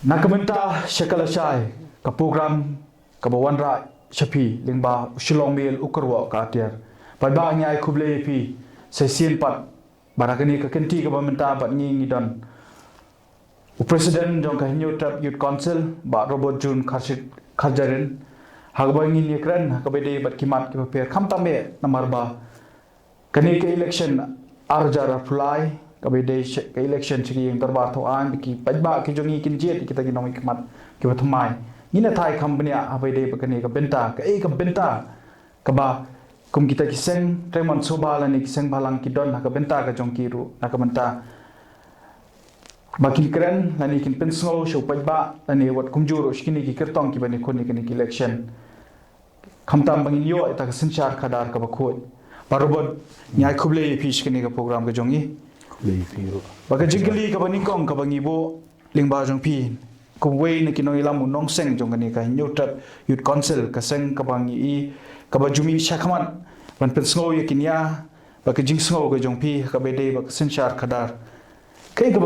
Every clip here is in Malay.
Nakamenta Shakalasai, ka program kabawanra Shapi, Lingba, Shilong Mil, Ukarwa, Katier. Padba nyai kuble pi, sesin pat, barakani ka kenti kabamenta pat ngi dan. Presiden jong ka hinyo tap youth council, ba Robert Jun Khajarin, hagba ngi ni kren, hakabede bat kimat ki paper kham tambe namar ba. Kani ka election arjar apply, kabede ka election chiki yang terbar tho an ki padba ki jongi kinjet kita ki nomi kimat ki bathmai. Nina thai company habede bakani ka benta ka benta ka ba kum kita kiseng Raymond Sobala ni kiseng balang kidon ka benta ka jongkiru nakamenta bakin keren lani kin pensngo show padba lani wat kumjuro shkini ki kertong ki bani khoni kini election khamtam bangin yo ta sanchar khadar ka bakhoi barobot nyai khuble fi shkini ka program ka jongi khuble fi baka jingli ka bani kong ka bangi bo lingba jong pi ko wei ni kinoi lamu nong seng jong kani ka nyutat youth council ka seng ka bangi i ka bajumi shakhaman ban pensngo yakinya baka jingsngo ka jong pi ka bede baka sanchar khadar kai ka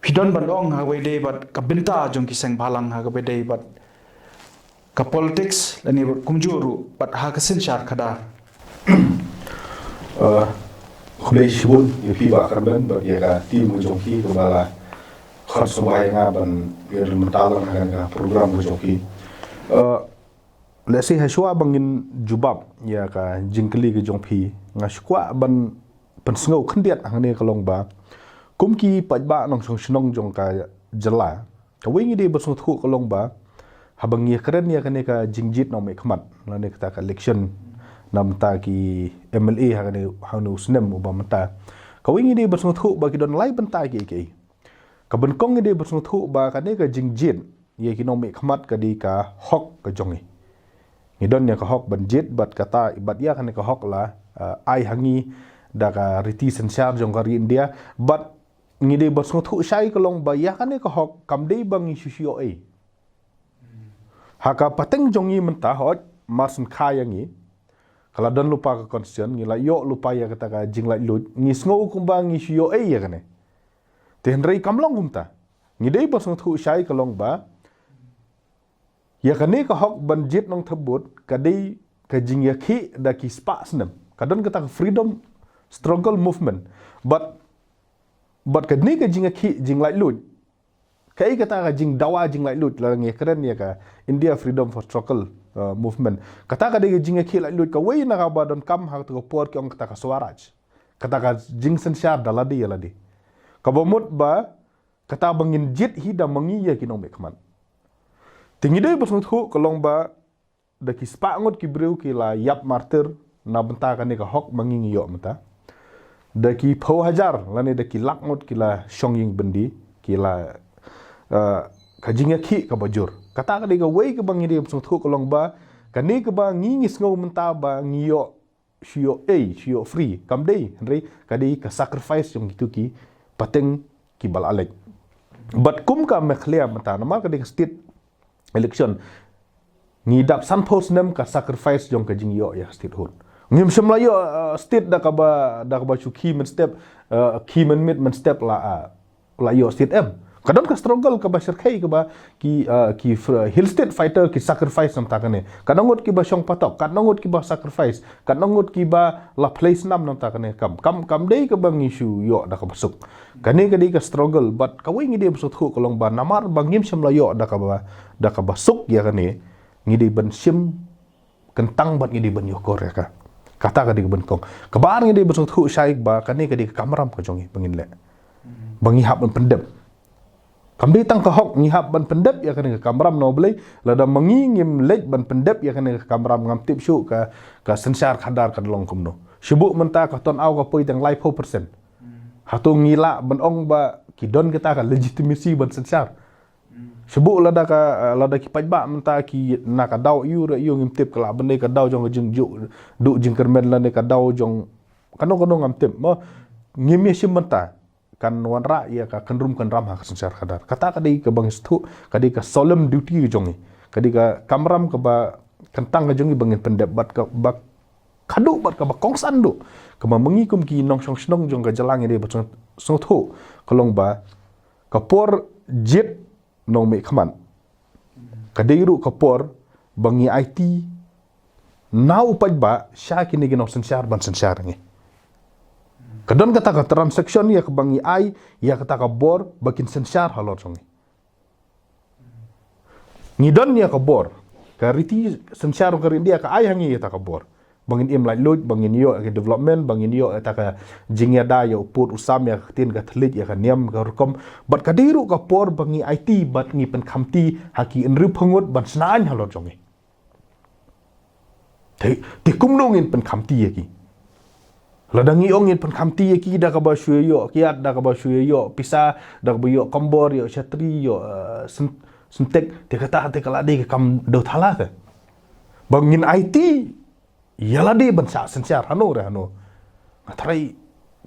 Pidon bandong hagwede bat kabinta jong kiseng balang hagwede bat ka politics lani kumjuru bat hakasin syar kadar. Khublei shibun yupi ba karben bat ya ka tim jongki kembala khar subai nga ban yer mentalang nga program jongki. Lesi haswa bangin jubab ya ka jingkeli ke jongpi nga shkwa ban pensngau khendiat hangne kalong ba kumki pajba nong song jong ka jela ka wingi de basung thu kalong ba habangi keren ya kane ka jingjit no me khmat la ne ka election nam ta ki MLA ha ne hanu snem ba mata ka wingi de basung thu ba ki don lai ban ta ki ka ban kong de basung thu ba ka ne ka jingjit ye ki no me khmat ka di ka hok ka jongi ni don ya ka hok ban jit bat kata bat ya kane ka hok la ai hangi da ka riti sensar jong ka ri India bat ngide basung thu shai kalong ba ya kane ka hok kamdei bang isusio e haka pateng jongi menta hot masun khayangi kala don lupa ka konstituen ngila yo lupa ya kata ka jinglai lut ngisngo kumba ngisio e ya kane ten rei kamlong humta ngide basung thu shai kalong ba ya kane ka hok ban jit nong thabut kadei ka jingya khi da ki spa snam kadon kata freedom struggle movement but ka ni ka jinga khi jinglai lut kai kata ka jing dawa jinglai lut la nge keren ya ka India Freedom for Struggle movement kata ka de jinga khi lai lut ka wei na ka ba don kam ha to por ki ong kata ka swaraj kata ka jing sensyar daladi yaladi ka bomut ba kata bangin jit hi da mangi ya ki nong mekman tingi de basung thu kolong ba da ki spa ngot ki breu ki la yap martir na benta ka ni ka hok mangi yo mata daki pau hajar lani daki lakmut kila shongying bendi kila kajingya khi ka bajur kata ka diga wei ka bangi dia sung thu kolong ba kani ka ba ngingis ngau menta ba ngiyo shio free kamdei henry kadi ka sacrifice yung gitu ki pateng ki bal alek but kum ka mekhlia menta nama kadi ka state election ngidap san post nem ka sacrifice yung kajingyo ya state hood ngim semlayo state da ka ba chu key men step key men step la yo state m kadon ka struggle ka ba serkai ka ba ki hill state fighter ki sacrifice nam ta kane kadongot ki ba shong patok kadongot ki ba sacrifice kadongot ki ba la place nam ta kane kam dei ka bang issue yo da ka basuk kane ka dei ka struggle but ka wi ngi de basuk khu kolong ba namar bangim semlayo da ka basuk ya kane ngi de ban sim kentang bat ngi de ban yo korea ka kata ka di benkong kabar ngi di besung thu syaik ba kani ka di kamram ka jongi pengin le bangi hab ban pendep kamdi tang ka hok ngi hab ban pendep ya kani ka kamram no blai lada mangi ngim lej ban pendep ya kani ka kamram ngam tip syu ka sensar khadar ka long kumno sibuk menta ka ton aw ka poi tang lai 4% hatu ngila ban ong ba kidon kita ka legitimacy ban sensar sebut lada ki pajba menta ki na ka daw yu ngim tip kala bende ka daw jong jing juk du jing kermen la ne ka daw jong kanong ngam tip mo ngim ye sim menta kan wanra ya ka kanrum kan ram ha sensar khadar kata ka dei ka bang stu ka dei ka solemn duty jongi ka dei ka kamram ka ba kentang ka jongi bangin pendep bat ka ba kadu bat ka ba kongsan du ka ma mengikum ki nong song jong ka jalang ide bat song thu kolong ba ka por jit nong me khaman kadeiru kapor bangi IT na upaj ba sya kini ginong sensar ban sensar ngi kadon kata ka transaction ya bangi ai ya kata ka bor bakin sensar halor songi ngidon ya ka bor ka riti sensar ka dia ka ai hangi ya ta ka bor bangin im lai lut bangin yo ke development bangin yo ta ka jingya da yo put usam ya tin ka thlit ya ka niam ka rukom bat kadeiru ka por bangi IT bat ngi pen khamti haki enru phangot ban snan halor songi te kumnongin pen khamti ya ki ladangi ongin pen khamti ya ki da ka ba shue yo kiat da ka ba shue yo pisa da ka ba yo kombor yo chatri yo sentek te kata te kala de kam do thala ka bangin IT yala de ban sa sensiar hano re hano atrai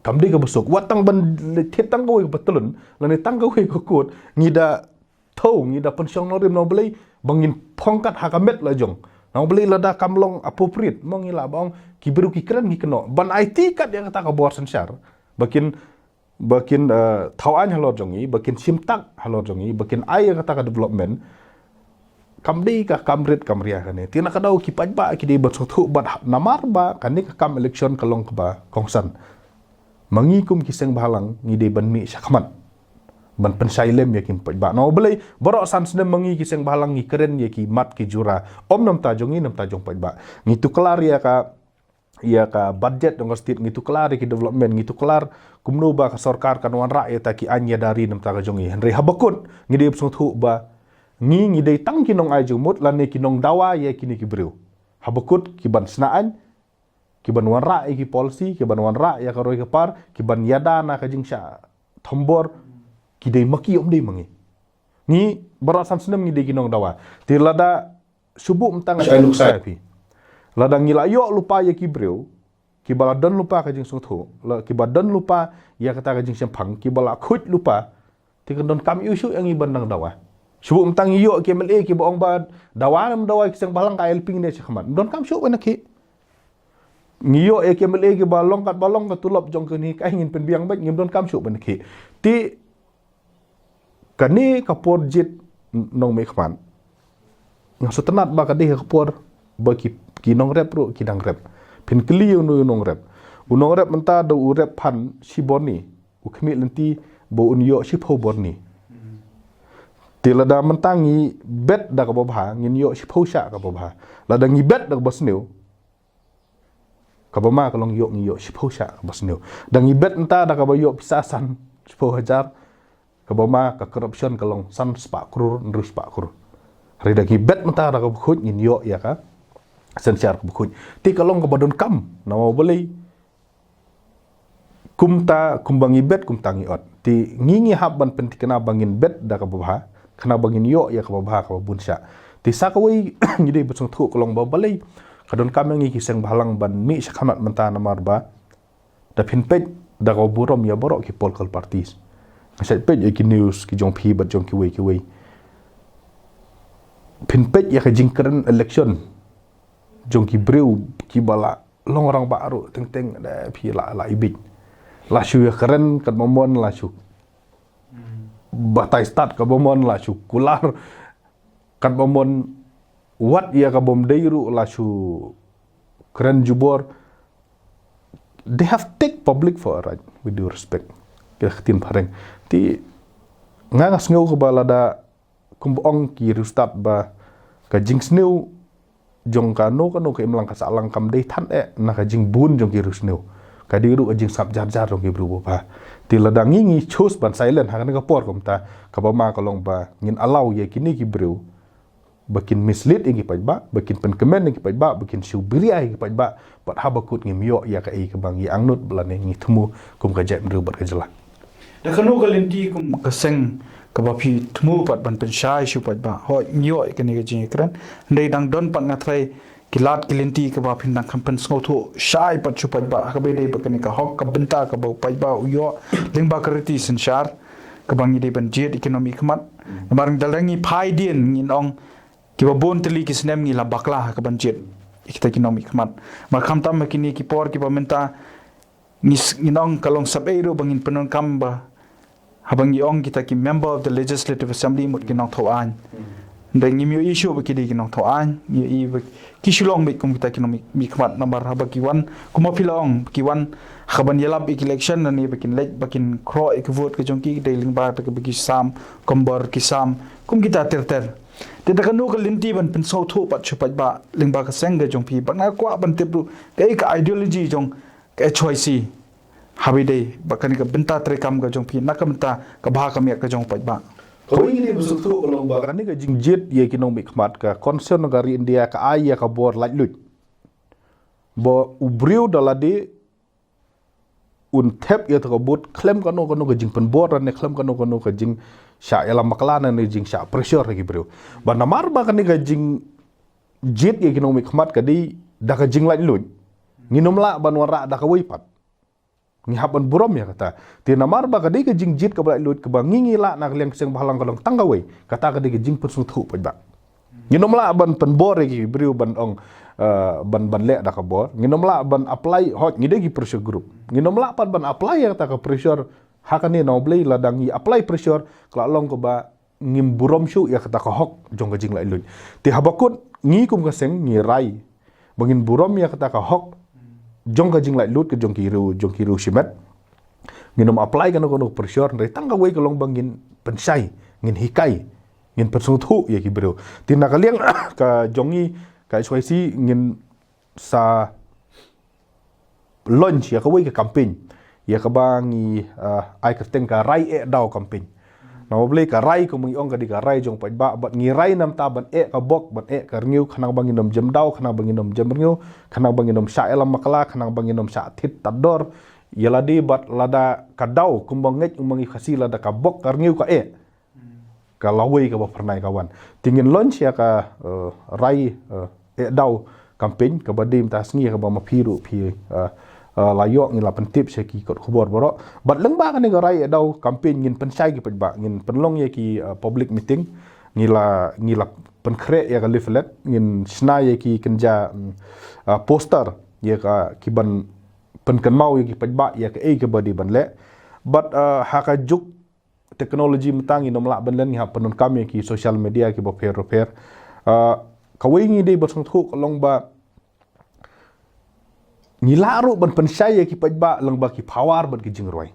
kam de ka besok watang ban thetang ko betulun lani tang ko ko kot ngida thau ngida pensiong norim no belai bangin phongkat hakamet la jong no belai lada kamlong appropriate mongila bang kiberu kikran ngikno ban IT kat yang kata ka bor sensiar bakin thawaan halor jongi bakin simtak halor jongi bakin ai kata ka development kamdi ka kamrit kamria kane tina kadau ki pajba ki de bathu bat namar ba kani ka kam election kalong ka ba kongsan mangikum kiseng bahalang ngi de ban mi sakmat ban pensailem yakin pajba no belai borok sans dem mangi kiseng bahalang ngi keren ye ki mat ki jura om nam ta jongi nam ta jong pajba ngi tu kelar ya ka budget dong state ngitu kelar ki development ngitu kelar kumno ba ka sarkar kan wan rakyat ki anya dari nam ta jongi henry habakut ngi de thu ba ngi dei tang kinong ai jumut lan ne kinong dawa ye kini ki breu habakut ki ban snaan ki ban wan ra ki policy ki ban wan ra ya ka roi ka par ki ban yada na ka jingsha thombor ki dei maki om dei mangi ni barasan senem ngi dei kinong dawa ti lada subu mtang ai luk sai pi lada ngila yo lupa ye ki breu ki bala don lupa ka jing sung tho la ki ba don lupa ya kata ka jing sempang ki bala khut lupa ti ka don kam isu yang iban nang dawa subuh mentang iyo ke MLA ke boong ba dawan dawai kisang balang ka helping ne chakman don kam syo na ki ngiyo ke MLA ke balong ka tulop jong ke ni ka ingin penbiang baik ngim don kam syo na ki ti kani kapor jit nong me khman ng sutenat ba ka de kapor ba ki nong rep ro ki dang rep pin kli no nong rep unong rep menta do urep pan siboni u khmi lenti bo unyo shipho borni tilada mentangi bet da ka babha ngin yo shipho sha ka babha lada ngi bet da basneu ka bama ka long yo ngi yo shipho sha ka basneu da ngi bet enta da ka ba yo pisasan shipho hajar ka bama ka corruption ka long san spa krur ndrus spa krur ri da ngi bet enta da ka khut ngin yo ya ka sensiar ka khut ti ka long ka badon kam na mo boleh kumta kumbangi bet kumtangi ot ti ngingi habban pentikena bangin bet da ka babha kena bangin yo ya ka babha ka bunsha ti sakawai ngide besung thu kolong ba balai kadon kamengi kiseng bahalang ban mi sakhamat menta namar ba da pinpet da ka burom ya borok ki political parties ngasai pet ya ki news ki jong phi bat jong ki wei pinpet ya ka jingkeren election jong ki breu ki bala long orang baru teng da phi la ibit la shu ya keren kat momon la shu batai start ka bomon la shu kular kat bomon wat ya ka bom deiru la shu keren jubor they have take public for a right with due respect kira khatin pareng ti ngangas ngau ka balada kumbong ki start ba ka jingsneu jong ka no ka imlang ka salang kam dei than na ka jing bun jong ki rusneu kadiru ajing sap jar dong ki bru ba ti ladang ngi chos ban silent hakan ka por komta ka ba ma ka long ba ngin allow ye kini ki bru bakin mislead ingi pajba bakin pen kemen ingi pajba bakin siu biria ingi pajba pat habakut ngim yo ya ka ka bang yi angnut blane ngi temu kum ka jep bru bar ka jela da kanu galinti kum kaseng ka ba phi temu pat ban pen shai shu pajba ho nyo ka ni ga jing kran ndai dang don pat ngathai kilat kilinti ka ba phin dang kampen sngo thu shai pat chu pajba ka be dei ba ka ni ka hok ka benta ka ba pajba yo lingba kariti senshar ka bang ni dei ban jet economy khamat barang dalangi phai dien ngin ong ki ba bon teli ki snem ngi la bakla ka ban jet ikita economy khamat mar kham tam kini ki por ki ba menta ngis nginong kalong sabero bangin penon kamba habang ong kita ki member of the legislative assembly mut ki nong thoan dan ngi mi issue ba ki di ki nong thoan i ki shulong mi kum kita ki no mi khmat number habang ki wan kuma filong ki wan khaban yalab election ni bakin lek bakin kro ek vote ke jongki dealing ba ta ke sam kombar ki sam kum kita ter te ta kanu ka linti ban pen so thu pat chupat ba lingba ka senga jong pi bang na kwa ban te bu ke ka ideology jong ke choice habi dei bakani ka benta tre kam ka jong pi nakamta ka bha kam ya ka jong pat ba Kau ini besok tu kalau bahkan ni ke jingjit ye kinong mikmat ka concern negara India ka ai ka bor lajlut bo ubriu dalade un tep ya terbut klaim kanu ke jing penbor dan klaim kanu ke jing sya ela maklana ne jing sya pressure lagi bro ba namar ba kan ni ke jing jit ye kinong mikmat ka di da ka jing lajlut nginom la ban wara da ka wipat ngihaban buram ya kata ti namar ba ka di ke jing jit ka lajlut ke ba ngingi la nak leng seng balang kalong tanggawe kata ka di ke jing persung thu pa ba nginom la ban penbor lagi bro ban ong ban lek dah kabor nginom la ban apply hot ngide gi pressure group nginom la pan ban apply ya ta ka pressure hakani no blei la dang i apply pressure kla long ko ba ngim burom shu ya kata ka hok jong ka jing lai lui ti habakut ngi kum ka seng ngi rai bangin burom ya kata ka hok jong ka jing lai lut ke jong ki ru shimet nginom apply kan ko pressure ndai tangga wei ka long bangin pensai ngin hikai ngin persung thu ya ki bro ti nakaliang ka jongi ka SYC ngin sa launch ya ka wei ka campaign ya ka bangi ai ka teng ka rai e daw campaign na boleh ka rai ko mung ong ka di ka rai jong pa ba bat ngi rai nam ta ban e ka bok ban e ka ngiu khanang bangi nom jem daw khanang bangi nom jem ngiu khanang bangi nom sha elam makala khanang bangi nom sha thit tador yala di bat lada ka daw kumbang ngej umangi khasi lada ka bok ka ngiu ka e ka lawei ka ba pernai kawan tingin launch ya ka rai daw campaign ka badim ta sngi ka ba mapiru pi layok ngila pentip se ki kot khobor borok bat leng ba kan ga rai daw campaign ngin pensai ki pejba ngin penlong ye ki public meeting ngila penkre ya ka leaflet ngin sna ye ki kenja poster ye ka ki ban penken mau ye ki pejba ye ka e ka badi ban le bat ha ka juk teknologi metang inom la ban len ha penun kam ye ki social media ki bo per kawai ngi dei bersang thuk long ba ni laru ban pensai ki pajba long ba ki power ban ki jingroi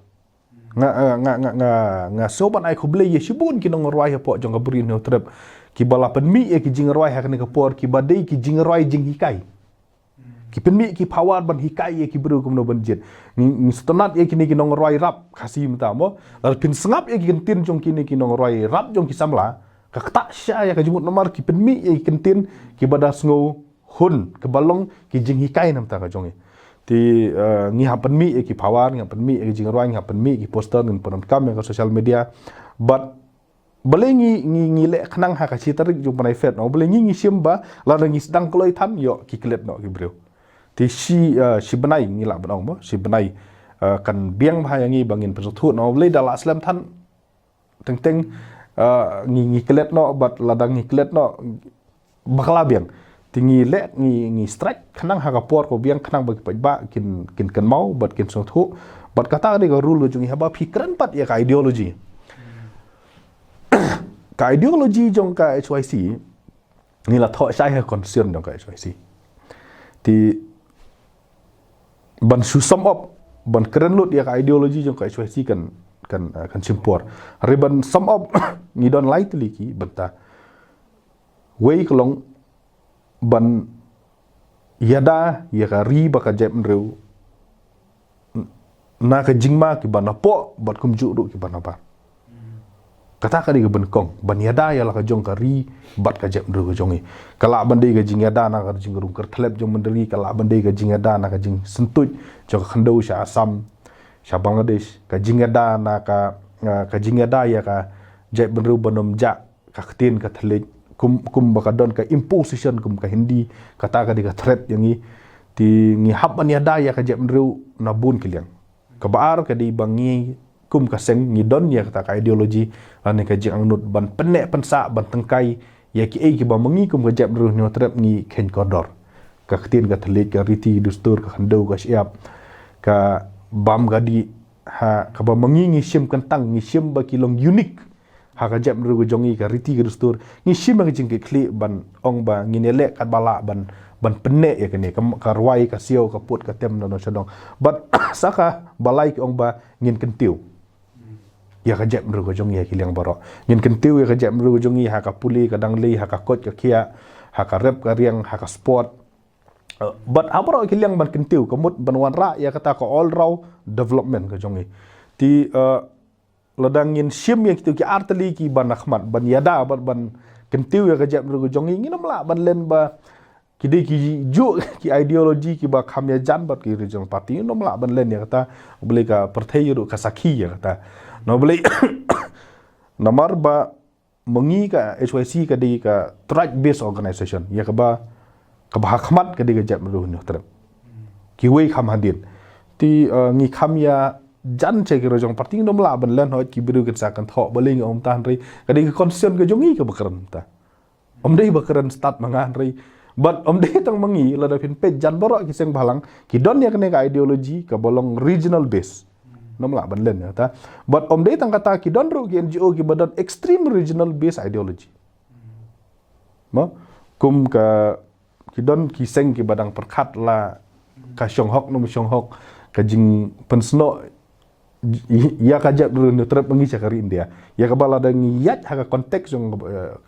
nga soban ai khuble ye shibun ki nong roi po jong brin no trep ki bala pen mi ki jingroi ha kan ka por ki badai ki jingroi jing hikai ki pen mi ki power ban hikai ye ki bru kum no ban jet ni stonat ye ki ni ki nong roi rap khasi mta mo lar pin sngap ye ki kentin jong ki ni ki nong roi rap jong ki samla ka tak sya ya ka jumut nomor ki penmi ye kentin ki badas ngo hun ke balong ki jing hikai nam ta ka jongi ti ngi ha penmi ye ki power ngi penmi ye ki jing roi ngi penmi ki poster ngi penon kam ka social media but belengi ngi le khnang ha ka chi tarik jung panai fet no belengi ngi simba la ngi sedang kloi tham yo ki klet no ki bro ti si benai ngi la banong mo si benai kan biang bha ngi bangin pesuthu no le dala aslam than teng ngi klet no bat ladang ngi klet no bakla biang tingi le ngi strike khanang ha ka por ko biang khanang ba ba kin kan mau bat kin so thu bat kata ni ga rule jungi haba fikran pat ya ka ideology ka ideology jong ka HYC ni la tho sai ha concern jong ka HYC ti ban su sum up ban keren lut ya ka ideology jong ka HYC kan simpor riban sum up ni don lightly ki benta wei kolong ban yada ya ka ri ba ka jep reu na ka jingma ki ban po bat kum ju ru ki ban apa kata ka di ka ban kong ban yada ya la ka jong ka ri bat ka jep reu ka jongi kala ban dei ka jing yada na ka jing rum ker thlep jong mandri kala ban dei ka jing yada na ka jing sentuj jo ka khandau sha asam sha Bangladesh ka jingada na ka jingada ya ka jai benru banom ja ka ktin ka thlik kum baka don ka imposition kum ka hindi kata ka di ka threat yangi ti ngi haban ya da ya ka jai benru na bun kiliang ka baar ka di bangi kum ka seng ngi don ya kata ka ideology ane ka jing angnut ban penek pensa ban tengkai ya ki ki ba mangi kum ka jai benru nyo threat ngi ken kodor ka ktin ka thlik ka riti dustur ka khandau ka siap ka bam gadi ha ka ba mangi sim kentang sim ba kilong unik ha ka jap ru jongi ka riti ka dustur sim ba jing ke kli ban ong ba nginele kat bala ban penne ya kene ka ruai ka siau ka put ka tem no sedong but saka balai ki ong ba ngin kentiu ya ka jap ru jongi ki liang borok ngin kentiu ya ka jap ru jongi ha ka puli ka dangli ha ka kot ka kia ha ka rep ka riang ha ka sport but abro ki liang ban kentiu kemut ban wan ra ya kata ko all round development ka jongi ti ladangin sim yang kitu ki arteli ki ban akhmat ban yada ban kentiu ya ka jap ru jongi nginam la ban len ba kide ki ju ki ideologi ki ba khamya jan bat ki regional party no mala ban len ya kata boleh ka partai ru ka sakhi ya kata no boleh namar ba mengi ka HYC ka di ka tribe based organization ya ka ba khmat ka di ka jap ru no terap ki wei kham hadin ti ngi khamya jan che ki regional party no mala ban len ho ki biru kan sa kan tho boleh om tan ri ka di ka concern ka jongi ka bakran ta om dei bakran start mangan ri but om deh tang mangi lada pin pe jan borok ki seng balang ki don ya kene ka ideologi ka bolong regional base nom la ban len ya ta but om deh tang kata ki don ru ki NGO ki badon extreme regional base ideology mo kum ka ki don ki seng ki badang perkat la ka syong hok nom syong hok ka jing pensno ya ka jap ru ne trap mangi cakari India ya ka bala dang yat ha ka konteks yang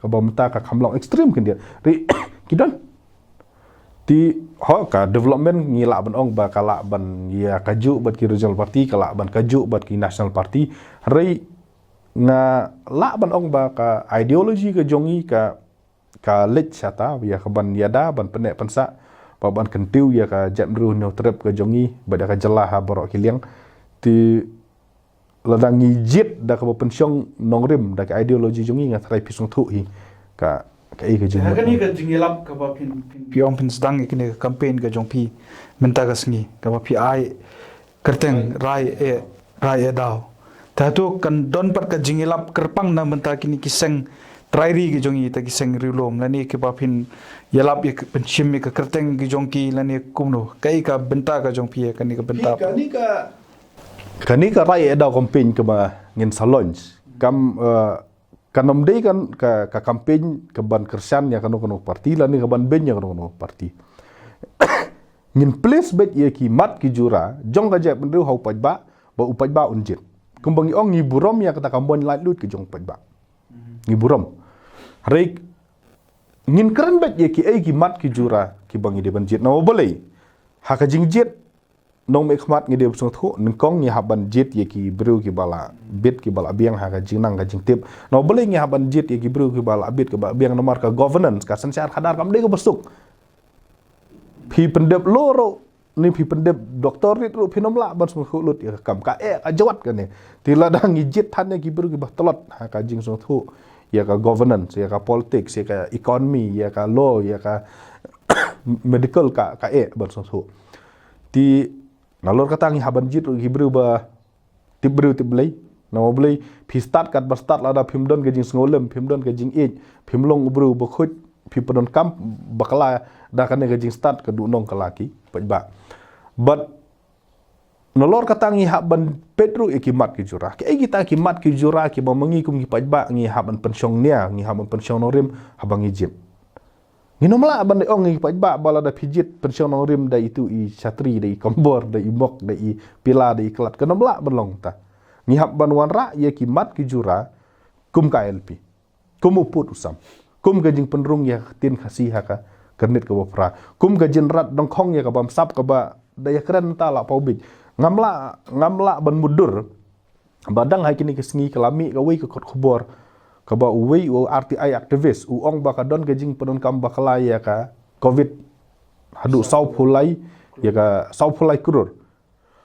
ka bamta ka kamlong extreme kin dia ki don ti ho ka development ngila ban ong ba kala ban ya kaju bat ki regional party kala ban kaju bat ki national party rei nga la ban ong ba ka ideologi ka jongi ka lech sata ya ka ban yada ban penek pensa ba ban kentiu ya ka jamru no trep ka jongi bada ka jelah ha borok kiliang ti ladang ngijit da ka pensiong nongrim da ka ideologi jongi nga trai pisung thu hi ka kai ka jing Hargani ka jingilap ka ba pin piong pin sedang ikini campaign ka jong pi menta ka sngi ka ba pi ai kerteng rai e daw ta tu kan don par ka jingilap kerpang na menta kini kiseng trairi ki jongi ta kiseng rilom lani ke ba pin yalap ye penchim ka kerteng ki jong ki lani kumno kai ka benta ka jong pi ka ni ka benta kani ka rai e daw campaign ka ba ngin salons kam kanom dei kan ka campaign ke ban kersan ya kanu parti la ni ke ban ben ya kanu parti ngin place bet ye ki mat ki jura jong ka jep ndu hau pajba ba upajba unjit kumbangi ong ngi burom ya kata kambon light lut ke jong pajba ngi burom rek ngin keren bet ye ki ai ki mat ki jura ki bangi de banjit no boleh ha ka jingjet nong me khmat ngi de sung thu ningkong ngi haban jet ye ki bru ki bala bit ki bala biang ha ka jingnang ka jingtip no boleh ngi haban jet ye ki bru ki bala bit ka biang nomor ka governance ka sensyar khadar kam de ka besuk phi pendep loro ni phi pendep doktor rit ru phi nomla ban sung khu lut ya kam ka ka jawat ka ni ti ladang ngi jet than ye ki bru ki ba tolot ha ka jing sung thu ya ka governance ya ka politics ya ka economy ya ka law ya ka medical ka ban sung thu ti nalor kata ngi haban jit ki bru ba tibru tiblei no blei phi start kat ba start lada phimdon ke jing ngolem phimdon ke jing ej phimlong bru ba khut phi podon kam bakala da kan ke jing start ke du nong kalaki pajba but nalor kata ngi haban petru ikimat ki jura ke kita kimat ki jura ki ba mangi kum ki pajba ngi haban pensiong nia ngi haban pensiong norim habang ijit nginomla ban de ong pajba bala da pijit pensiong norim da itu I satri da I kombor da I mok da I pila da I klat kenomla belong ta ngi hab ban wan ra ye ki mat ki jura kum KLP kum uput usam kum ga jing penrung ya tin khasi ha ka kernit ka bopra kum ga jin rat dong khong ya ka bam sap ka ba da ya keren ta la paubit ngamla ban mudur badang ha kini kesngi kelami ka wei ka kot khobor kaba uwei u RTI aktivis u ong baka don gajing pedon kam bakala ya ka covid hadu sau phulai ya ka sau phulai kurur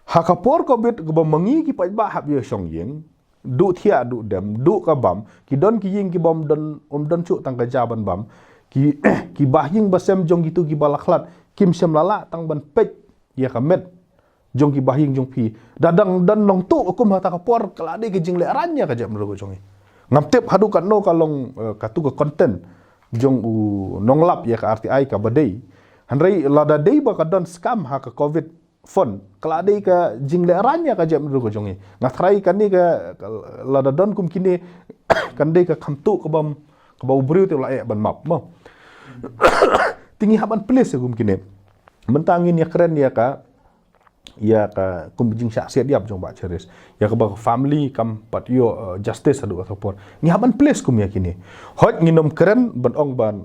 hakapor covid kaba mangi ki pajba hab ye song yeng du thia du dem du ka bam ki don ki ying ki bom don don chu tang ka jaban bam ki ki bahying basem jong gitu ki balaklat kim sem lala tang ban pej ya ka met jong ki bahying jong pi dadang dan nong tu akum hata kapor kala de gajing le aranya ka jam ro jongi ngaptep hadu kan no kalong katu ka content jong u nonglap ya ka RTI ka badai hanrei lada dei ba ka don scam ha ka covid fon keladi ka jing le ranya ka jam ru ko jongi ngatrai kan ni ka lada don kum kini kan de ka khamtu ka bau briu te la ban map mo tingi haban place kum kini mentangin ya keren ya ka kum jing syak siat diap jong ba cheris ya ka ba family kam pat yo justice adu atau ni haban place kum ya kini hot nginom keren ban ong ban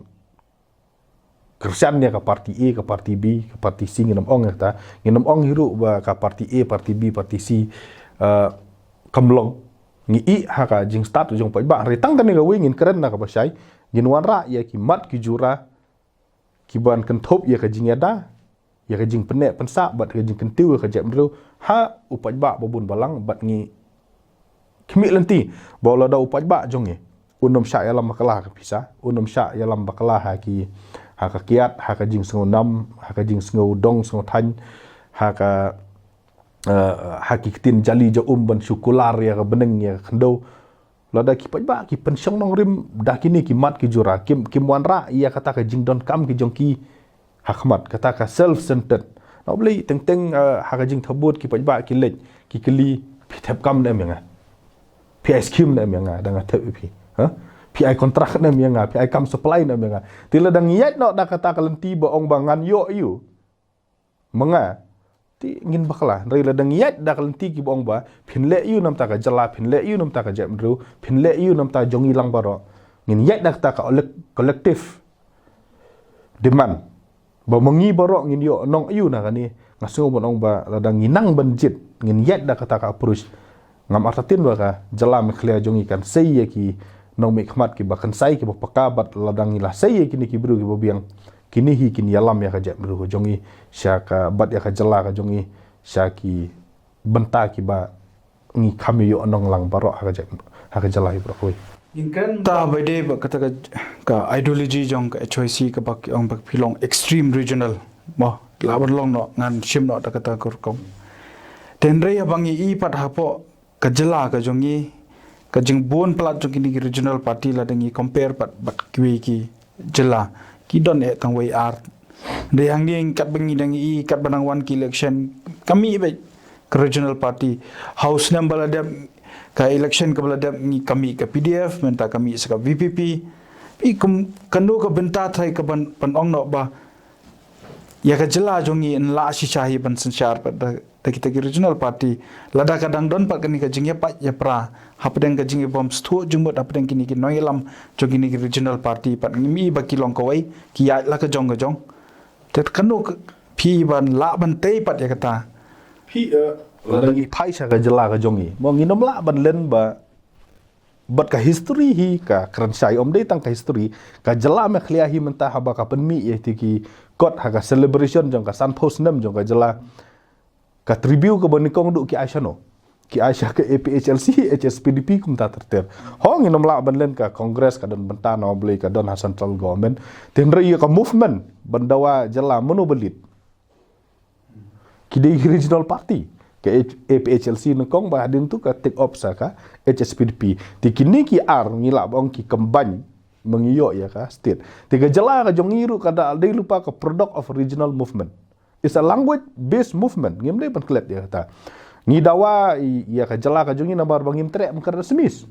kersian ya ka parti A ka parti B ka parti C nginam ong ta nginam ong hiru ba ka parti A parti B parti C kamlong ngi I ha ka jing start jong pa ba retang tan ga wingin keren na ka basai gin wan ra ya ki mat ki jura ki ban kan thop ya ka jing ada ya ka jing penek pensa bat ka jing kentiu ka jam ru ha upaj ba babun balang bat ngi kimi lenti bola da upaj ba jong ni unom sya ya lam bakala ka pisa unom sya ya lam bakala ha ki haka kiat haka jing sengo nam haka jing sengo dong sengo tan haka haki kitin jali ja ban syukular ya beneng ya khendo lada ki pajba ki pensyong nong rim dah kini ki mat ki jura kim wan ra ya kata ka jing don kam ki jongki hakmat kata ka self centered no beli teng haka jing thabut ki pajba ki lej ki keli pi thep kam nem yang pi ice cream nem yang danga thep pi ha PI kontrak na miya nga, PI kam supply na miya nga. Tila dang iyat no da kata kalanti ba ong bangan yo yu. Mga ti ngin bakla, rila dang iyat da kalanti ki ba ong ba pinle yu nam ta ka jala, pinle yu nam ta ka jamru, pinle yu nam ta jongi lang baro. Ngin iyat da kata ka collective demand. Ba mangi baro ngin yo nong yu na kani ngaso ba ong ba ladang nginang banjit, ngin iyat da kata ka approach ngam artatin ba ka jala me khlia jongi kan sei ki nong mi khmat ki bakan sai ki bapakabat ladang ila sai kini ki bru ki bobiang kini hi kini yalam ya ka jat bru jongi syaka bat ya ka jala ka jongi syaki benta ki ba ngi kami yo nong lang baro ha ka jala hi bro koi inkan ta bade ba kata ka ideology jong ka HYC ka bak ong bak pilong extreme regional mo laban long no ngan shim no ta kata kur kong tenre ya bangi I pat hapo ka jala ka jongi ka jing bon plat jong kini regional party la dengi compare pat bat kwi ki jela ki don e tang way art de yang ni kat bengi dengi I kat banang wan ki election kami be ke regional party house number ada ka election ka bala ni kami ka PDF menta kami sa VPP pi kanu ka benta thai ka ban ong no ba ya ka jela jongi en la si chahi ban sanchar pat da kita ki regional party lada kadang don pat kani ka jingya pat ya pra hapdeng ka jingya bom stu jumbot hapdeng kini ki noilam jogi ni regional party pat mi ba ki long kawai ki ya la ka jong tet kanu pi ban la ban tei pat ya kata pi lada ngi pai sa ka jala ka jongi mo nginom la ban len ba bat ka history hi ka kransai om dei tang ka history ka jala me khlia hi menta haba ka penmi ye ti ki kot ha ka celebration jong ka san post nem jong ka jala ka tribute ke banikong duk ki Aisyah no ki Aisyah ke APHLC HSPDP kum ta terter hong inom la ban len ka kongres ka don benta no beli ka don central government tenre ye ka movement bandawa jala monobelit ki de regional party ke APHLC no kong ba hadin tu ka take up sa ka HSPDP ti kini ki ar ngila bong ki kembany mengiyo ya ka state tiga jala ka jongiru kada alde lupa ka product of regional movement. It's a language based movement ngim dei ban klet dia kata ngi dawa ya ka jala ka jongi nabar bangim trek mengker semis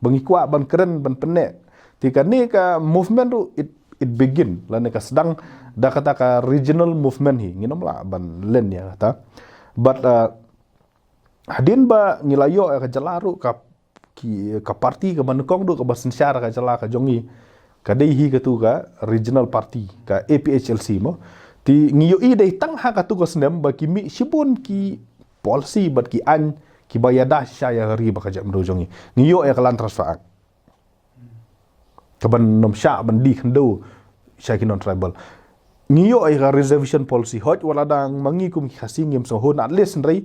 bangi kwa ban keren ban penek tika ni ka movement tu it begin lan ka sedang da kata ka regional movement hi nginom la ban len ya kata but hadin ba ngilayo ka jala ru ka parti ka banukong du ka basen syar ka jala ka jongi ka dei hi ka tu ka regional party ka APHLC mo ti ngiyo I dei tang ha ka tu ko snem ba ki mi sibun ki policy bat ki an ki bayada saya ri ba ka jam do jongi ngiyo ya kalan transfer ka ban nom sha ban di khndo sha ki non tribal ngiyo ai ka reservation policy hot wala dang mangi kum ki khasing yem so hon at least rei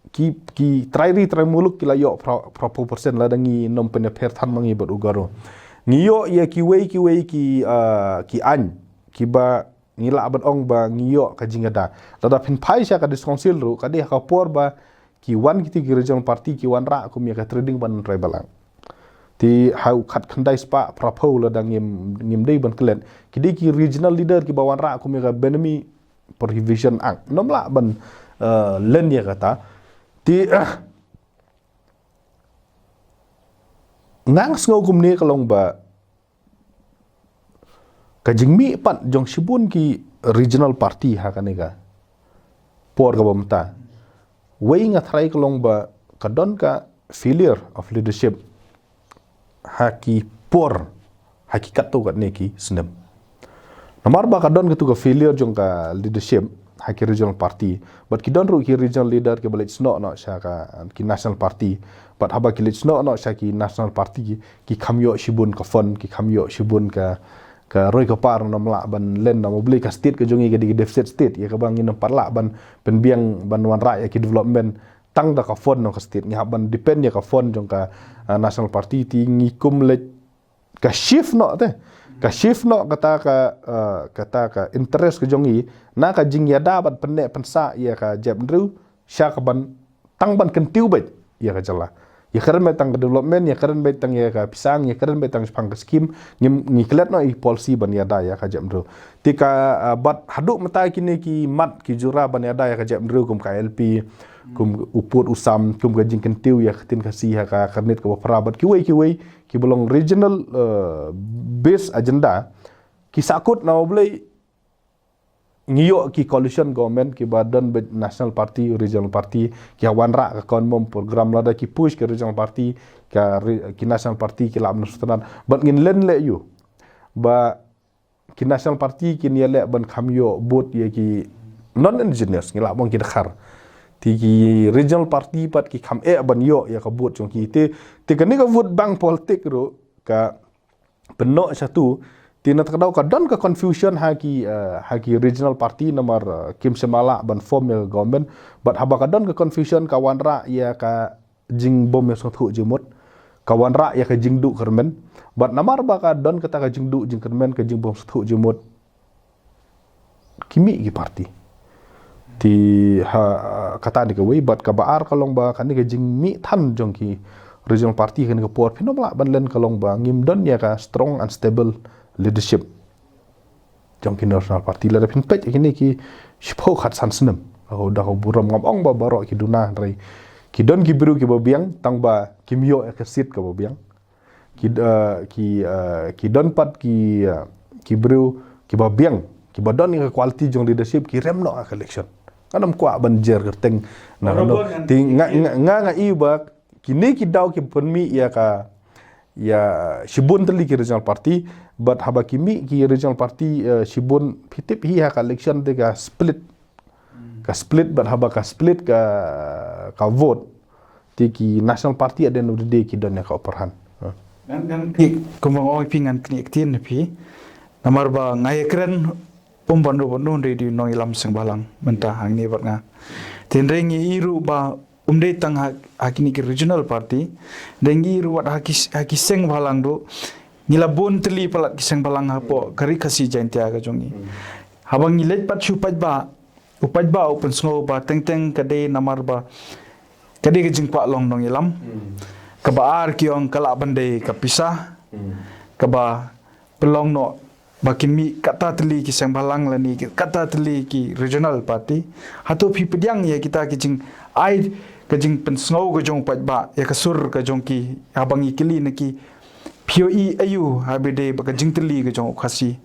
ki try muluk ki la yo proper percent la dangi nom pen per than mangi bat ugaro ngiyo ya ki wei ki an ki ba ngila aban ong ba ngiyo ka jingada tada pin pai sya ka diskonsil ru ka de ka por ba ki wan ki regional party ki wan ra kum ya ka trading ban tribal ti hau khat khandai spa prapo la dang ngim dei ban klen ki de ki regional leader ki ba wan ra kum ya ka benemi Prohibition Act nomla ban len ya kata ti ngang sngo kum ni kalong ba ka jingmi pat jong shibun ki regional party ha kanega por ka bamta wei nga thrai kalong ba kadon ka failure of leadership haki por hakikat tu kat neki senem namar ba kadon gitu ka failure jong ka leadership haki regional party but kidon ru ki regional leader ke balai sno no sha ka ki national party but haba ki sno no sha ki national party ki khamyo shibun ka fon ki khamyo shibun ka roi ka par nam la ban len nam beli ka state ke jongi ke di deficit state ya ka bang in parla ban penbiang ban wan ra ya ki development tang da ka fon no ka state ni haban depend ya ka fon jong ka national party ti ngikum le ka shift no te ka shift no kata ka interest ke jongi na ka jing ya da bat penne pensa ya ka jeb ndru sha ka ban tang ban kentiu bet ya ka jala ya keren betang development ya keren betang ya ka pisang ya keren betang spang skim ngi klet no i policy ban ya da ya ka jeb ndru tika bat haduk mata kini ki mat ki jura ban ya da ya ka jeb ndru kum ka LP kum uput usam kum ka jing kentiu ya tin ka si ha ka karnet ka prabat ki wei ki belong regional base agenda ki sakut na boleh ngiyo ki coalition government ki badan national party regional party ki awan ra ka kon mom program lada ki push ke regional party ki national party ki lam nustanan but ngin len le you ba ki national party ki ni le ban khamyo bot ye ki non engineers ngila bang ki dakhar ti ki regional party pat ki kham ban yo ya ka bot jong ki te kan ni ka vote bank politik ro ka penok satu tina takdau ka don ka confusion haki regional party nomor Kim Semala ban formal government but haba ka don ka confusion ka wanra ya ka jing bom ya sothu jemut ka wanra ya ka jing du kermen but namar ba ka don kata ka jing du jing kermen ka jing bom sothu jemut kimi gi party ti kata ni ka wei but ka baar kalong ba kan ni ka jing mi than jong ki regional party kan ka por phinomla ban len kalong ba ngim don ya ka strong and stable leadership jong ki national party la pin pet kini ki shpo khat san snem ho da ho buram ngam ong ba baro ki duna rai ki don ki biru ki bobiang tang ba kimyo ka sit ka bobiang ki don pat ki biru ki bobiang ki badon ni quality jong leadership ki rem no ka election kanam kwa banjer kerteng na no ti nga i ba kini ki daw ki penmi ya ka ya shibun teli ki regional party but haba kimi ki regional party shibun pitip hi ha ka election de ka split but haba ka split ka vote ti ki national party at the end of the day ki don ka operhan dan ki kumang oi pingan kni ektin pi namar ba ngai kren pumban ro non re di nong ilam seng balang mentah hang ni bat nga tin rengi iru ba umde tang hakini ki regional party dengi ruat haki seng balang do nila bon teli palat ki seng balang hapo kari kasi jantia ka jongi habang nilet pat chu pat ba open snow ba teng kade namar ba kade ke jingpa long nong ilam ka ba ar ki ong kala bande ka pisah ka ba pelong no bakin mi kata teli ki seng balang lani kata teli ki regional party hatu pi pediang ya kita ki jing ai kajing pensngau ka jong pat ba ya kasur ka jong ki abang ikili na ki POE ayu habide ba kajing teli ka jong khasi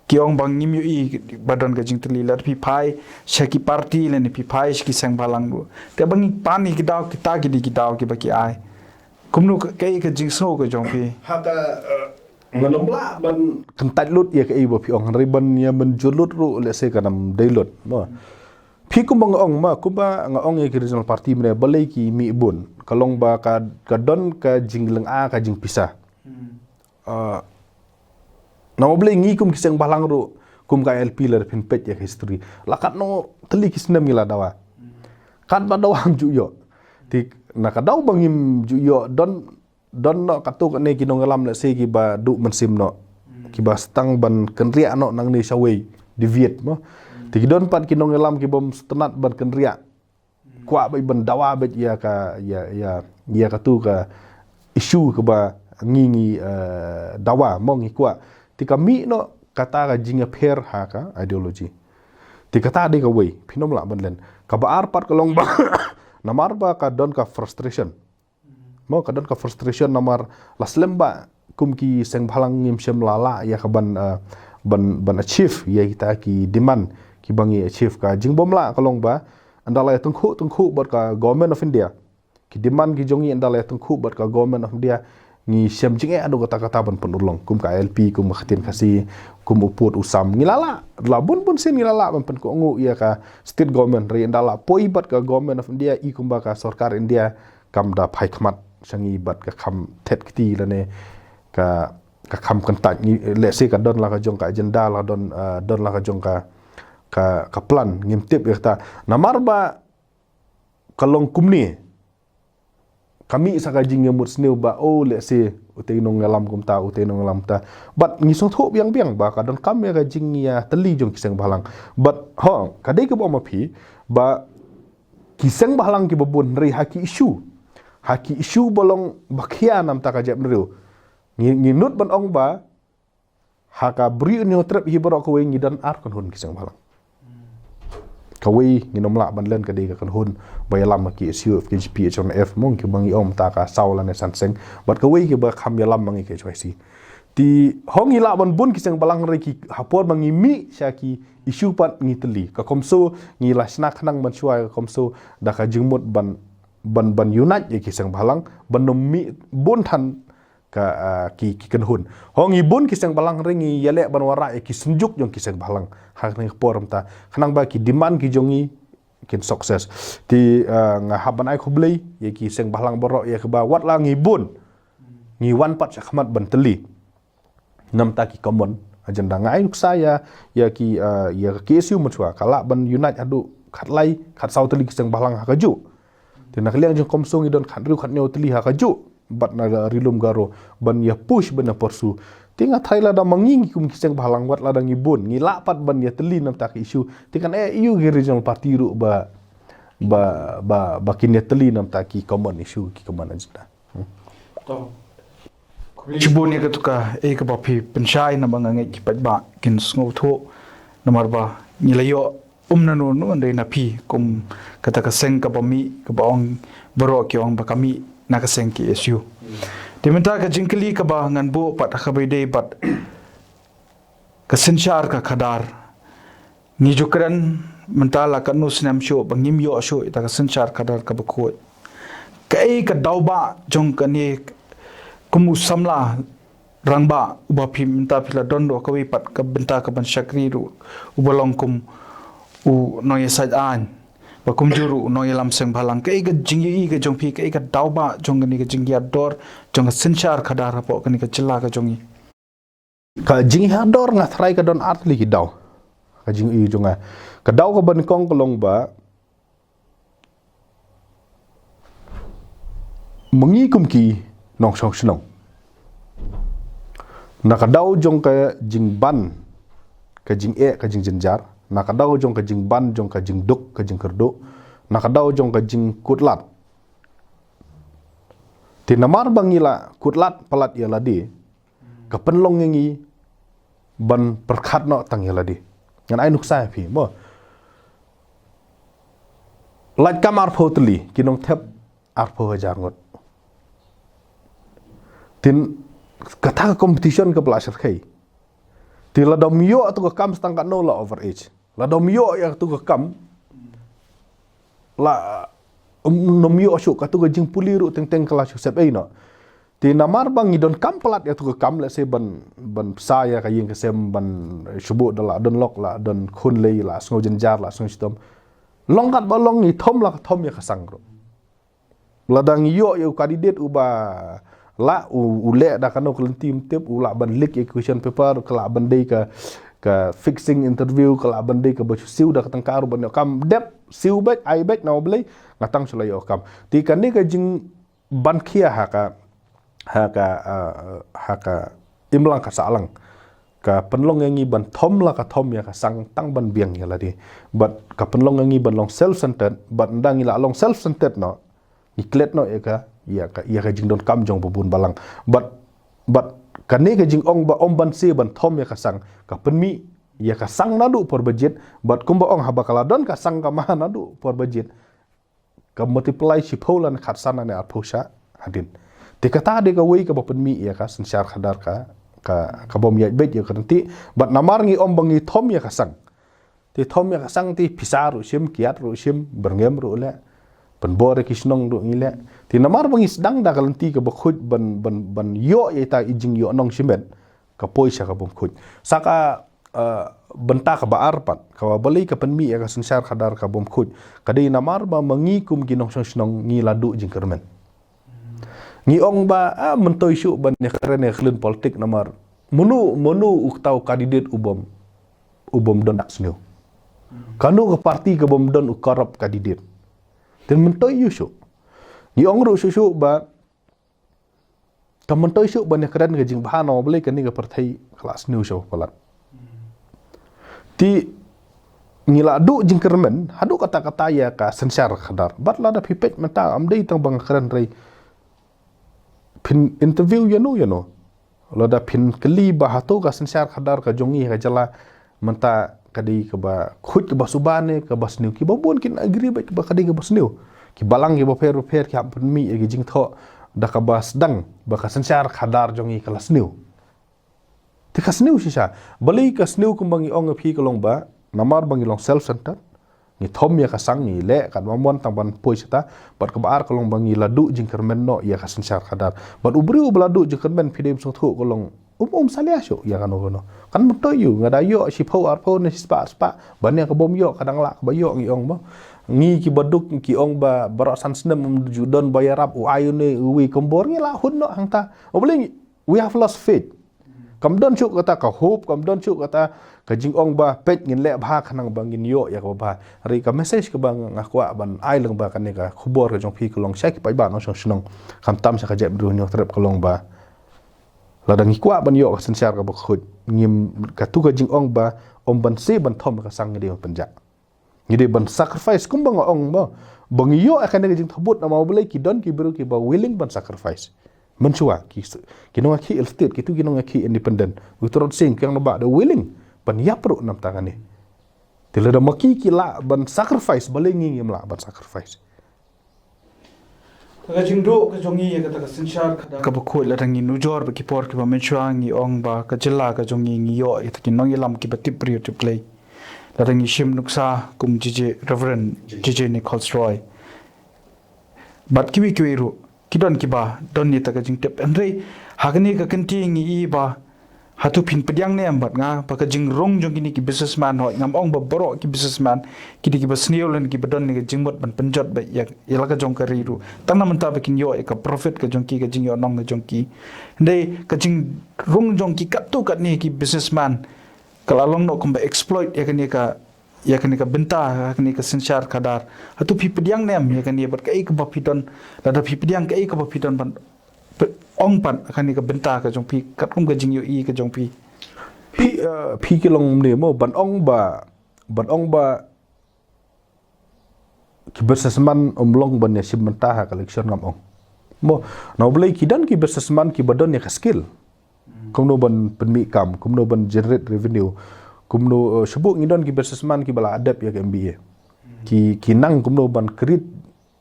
ki ong bang ngim yu badan kajing teli lar pi phai shaki party le ni pi phai ki sang balang do te bang pani ki daw kita ki di ki daw ki ba ki ai kumnu kai kajing so ka jong pi haka nganomla ban kentat lut ya ka ibo pi ong riban ya menjulut ru le se kanam dailut mo pi ku bang ong ma ku ba nga ong ki regional party mene balai ki mi bun kalong ba ka don ka jingleng a ka jing pisah na boleh ngi kum kisang balang ru kum ka LP lar pin pet ya history lakat no teli kisnem ngila dawa kan ba dawang juyo ti na ka daw bangim juyo don no katuk ne ki nong lam le se ki ba du mensim no ki ba stang ban kenria no nang ni sawei di viet mo ti don pat ki nong lam ki bom stenat ban kenria kwa ba ban dawa bet ya ka ya ka tu ka isu ke ba ngi dawa mo ngi kwa ti kami no kata ka jinga pher ha ka ideology ti kata de ka wei phinom la ban len ka ba ar pat ka long ba namar ba ka don ka frustration mo ka don ka frustration namar laslem ba kum ki seng bhalang ngim shem lala ya ka ban achieve ya kita ki demand ki bangi achieve ka jingbom la ka long ba andala tungkhu bat ka government of India ki demand ki jongi andala tungkhu bat ka government of India ngi shem jinge adu kata ban penulong kum ka LP kum khatin kasi kum uput usam ngilala labun pun sin ngilala ban pen ko ngu ya ka state government ri andala poi bat ka government of India I kum ba ka sarkar India kam da phai khmat sangi bat ka kham thet kti la ne ka kham kan ta ni le se ka don la ka jong ka agenda la don la ka jong ka plan ngim tip ya ta namar ba kalong kumni kami saka jing ngemut sneu ba le se utei nong ngalam kum ta utei nong ngalam ta but ngi song tho biang ba ka don kam ya ka jing ya teli jong kiseng balang but ho kadai ke ba ma phi ba kiseng balang ki babun ri haki issue bolong bakhia nam ta ka jep nriu ngi nut ban ong ba haka bri ni trap hi borok ko ngi dan ar kon hun kiseng balang kawai nginom la ban len ka de ka kan hun bay lam ki issue of KGP HNF mong ki bangi om ta ka saw la ne san seng but kawai ki ba kham ya lam mangi ke choi si ti hong ila ban bun ki seng balang re ki hapor mangi mi sha ki issue pat ngi teli ka komso ngi la snak nang ban chua ka komso da ka jingmut ban unite ye ki seng balang ban no mi bun than ka ki kan hun hong i bun ki seng balang re ngi yale ban wara ki sunjuk jong ki seng balang hak ni poram ta khanang ba ki demand ki jongi kin success ti nga haban ai khoblei ye ki seng balang borok ye ba wat la ngi bun ngi wan pat khmat ban teli nam ta ki common agenda ngai nuk saya ya ki isu mutwa kala ban unite adu khat lai khat sau teli ki seng balang ha kaju ti nak liang jong komsong idon khat ru khat neu teli ha kaju bat na rilum garo ban ya push ban persu tinga thaila da mangingi kum kiseng balang wat la da ngibun ngi lapat ban ya teli nam tak isu tikan iu ge regional party ru ba kin ya teli nam tak ki common issue ki common agenda to chibun ya ka ka ba phi penchai na bang ngai ki pat ba kin sngo tho namar ba ngilayo na no ndai na phi kum kata ka seng ka ba mi ka ba ong baro ki ong ba kami na ka seng ki issue Dimenta ka jingkali ka ba ngan bu pat ka bai dei pat ka sinchar ka khadar ni jukran mentala ka nu snam sho bangim yo sho ita ka sinchar khadar ka ba khoi kai ka dauba jong ka ni kumu samla rangba uba phi menta phila dondo ka wi pat ka benta ka ban shakri ru ubalong kum u noye saj an ba kum juru noye lam seng balang kai ga jingi ga jong phi kai ga dauba jong ni ga jingi ador jong ga sinchar khadar hapo ka ni ka chilla ka jongi ka jingi ador nga thrai ka don art li ki daw ka jingi jonga ka daw ka ban kong kolong ba mengi kum ki nong song snong na ka daw jong ka jing ban ka jing ka jing jinjar na ka daw jong ka jing ban jong ka jing duk ka jing kerdo na ka daw jong ka jing kutlat ti namar bangila kutlat palat ya ladi ka penlong ngi ban perkhat no tang ya ladi ngan ai nuk sai phi mo lat kamar photli kinong thep ar pho hajar ngot tin kata competition ke belasar kai ti la dom yo tu ka kam stang ka no la over age la dom yo ya tu ka kam la nom yo shu ka tu ka jing puli ru teng teng kala shu sep ai no ti namar bang idon kam pelat ya tu ka kam la se ban sa ya ka ying ka sem ban shubu dala don lok la don khun lei la sngo jenjar la sngo sitom longkat ba long ni thom la thom ya ka sang ro la dang yo kandidat uba la ule da kanu kelentim tip ula ban leak question paper kala ban dei ka fixing interview kala ban dei ka ba siu da tangkar ban kam dep siu bek ai bek na blai ngatang sulai okam ti kan ni ka jing ban khia haka imlang ka salang ka penlong ngi ban thom la ka thom ya ka sang tang ban biang ya la di but ka penlong ngi ban long self centered but ndang ila long self centered no iklet no eka ya ka jing don kam jong bubun balang but kane ka jing ong ba om ban se ban thom ya ka sang ka penmi ia ka sang nadu por budget but kumba ong habakaladon ka sang ka maha nadu por budget ka multiply si paulan khat sana ne apusha hadin te kata de ka wei ka bapen mi ia ka sensyar khadar ka bom ya bet ya kanti but namar ngi om bangi thom ya ka sang ti thom ya ka sang ti pisaru sim kiat ru sim berngem ru le pen bore kisnong ru ngile ti namar bangi sedang da kalanti ka bakhut ban yo ya ta ijing yo nong simet ka poisa ka bom khut saka benta ka baar pat ka bali ka penmi ka sensyar khadar ka bom khut kadai namar ba mangi kum ginong snong ngi ladu jing kermen ngi ong ba mentoi syu ban ne keren khlun politik namar munu uktau kandidat ubom don aksneu kanu ka parti ka bom don ukarap kandidat ten mentoi syu ngi ong ru syu ba ka mentoi syu ban ne keren ka jing bahano bali kan ni ka partai kelas new syu palat ti ngila du jing kermen hadu kata-kata ya ka sensyar khadar bat la da pipet menta amdei tang bang keren rei pin interview ya no la da pin kali ba hatu ka sensyar khadar ka jongi ka jala menta kadi ka ba khut ka basubane ka basniu ki babon kin agree ba ka kadi ka basniu ki balang ki ba per ki hampun mi ki jing tho da ka bas dang ba ka sensyar khadar jongi ka lasniu ti kasniu sisa bali kasniu kumbangi ong phi kolong ba namar bangi long self center ni thom ya kasang ni le kan mamon tang ban poisata bat kabar kolong bangi ladu jing kermen no ya kasen syar khadar bat ubri ubladu jing kermen pidem so thu kolong salia syo ya kan ono kan muto yu ngada yo si phau ar phau ni spa ban ya ka bom yo kadang la ba yo ngi ong ba ngi ki baduk ki ong ba barasan snem judon bayarap u ayune wi kombor ngi la hun no hangta obling we have lost faith kam don chu kata ka hope kam don chu kata ka jing ong ba pet ngin le bha khanang bangin yo ya ka ba ri ka message ka bang ngakwa ban ai lang ba kan ne ka khubor ka jong phi kolong shek pai ba no snong kham tam sa ka jeb du nyo trep kolong ba la dang ikwa ban yo ka sensyar ka ba khut ngim ka tu ka jing ong ba om ban se ban thom ka sang ngi de panja ngi de ban sacrifice kum bang ong ba bang yo akan ne jing thabut na mau bele ki don ki beru ki ba willing ban sacrifice mencua kinong aki state kitu kinong aki independent utrot sing yang naba the willing ban yapro nam tangani tilada maki kila ban sacrifice balengi ngimla ban sacrifice ka jingdo ka jongi ya ka sensyar ka ba khoi la rangi nujor ba ki por ki ba mencua ngi ong ba ka jilla ka jongi ngi yo ita kinong ilam ki ba tipri to play la rangi shim nuksa kum jije reverend jije Nichols Roy bat kiwi ru kidon kiba don ni ta ka jing tep andre hagni ka kanti ngi ba hatu pin pediang ne ambat nga pa ka jing rong jong kini ki businessman ho ngam ong ba boro ki businessman ki ki ba sneolen ki badon ni ka jing mot ban penjot ba ya la ka jong ka riru tanna manta ba kin yo ka profit ka jong ki ka jing yo nong ka jong ki ndai ka jing rong jong ki kat tu kat ni ki businessman kalalong no kum ba exploit ya kan ka benta kan ka sensyar kadar hatu pi pediang nem ya kan ya ber kai ka bapidon la da pi pediang kai ka bapidon ban ong pan kan ka benta ka jong pi kat kum ka jing yo ka jong pi ki long ne mo ban ong ba ki businessman long ban ya sim benta ka collection ngam ong mo na blai ki dan ki businessman ki badon ya ka skill kum no ban penmi kam kum no ban generate revenue kumno sebut ngidon ki businessman ki bala adab ya ke MBA ki nang kumno ban kredit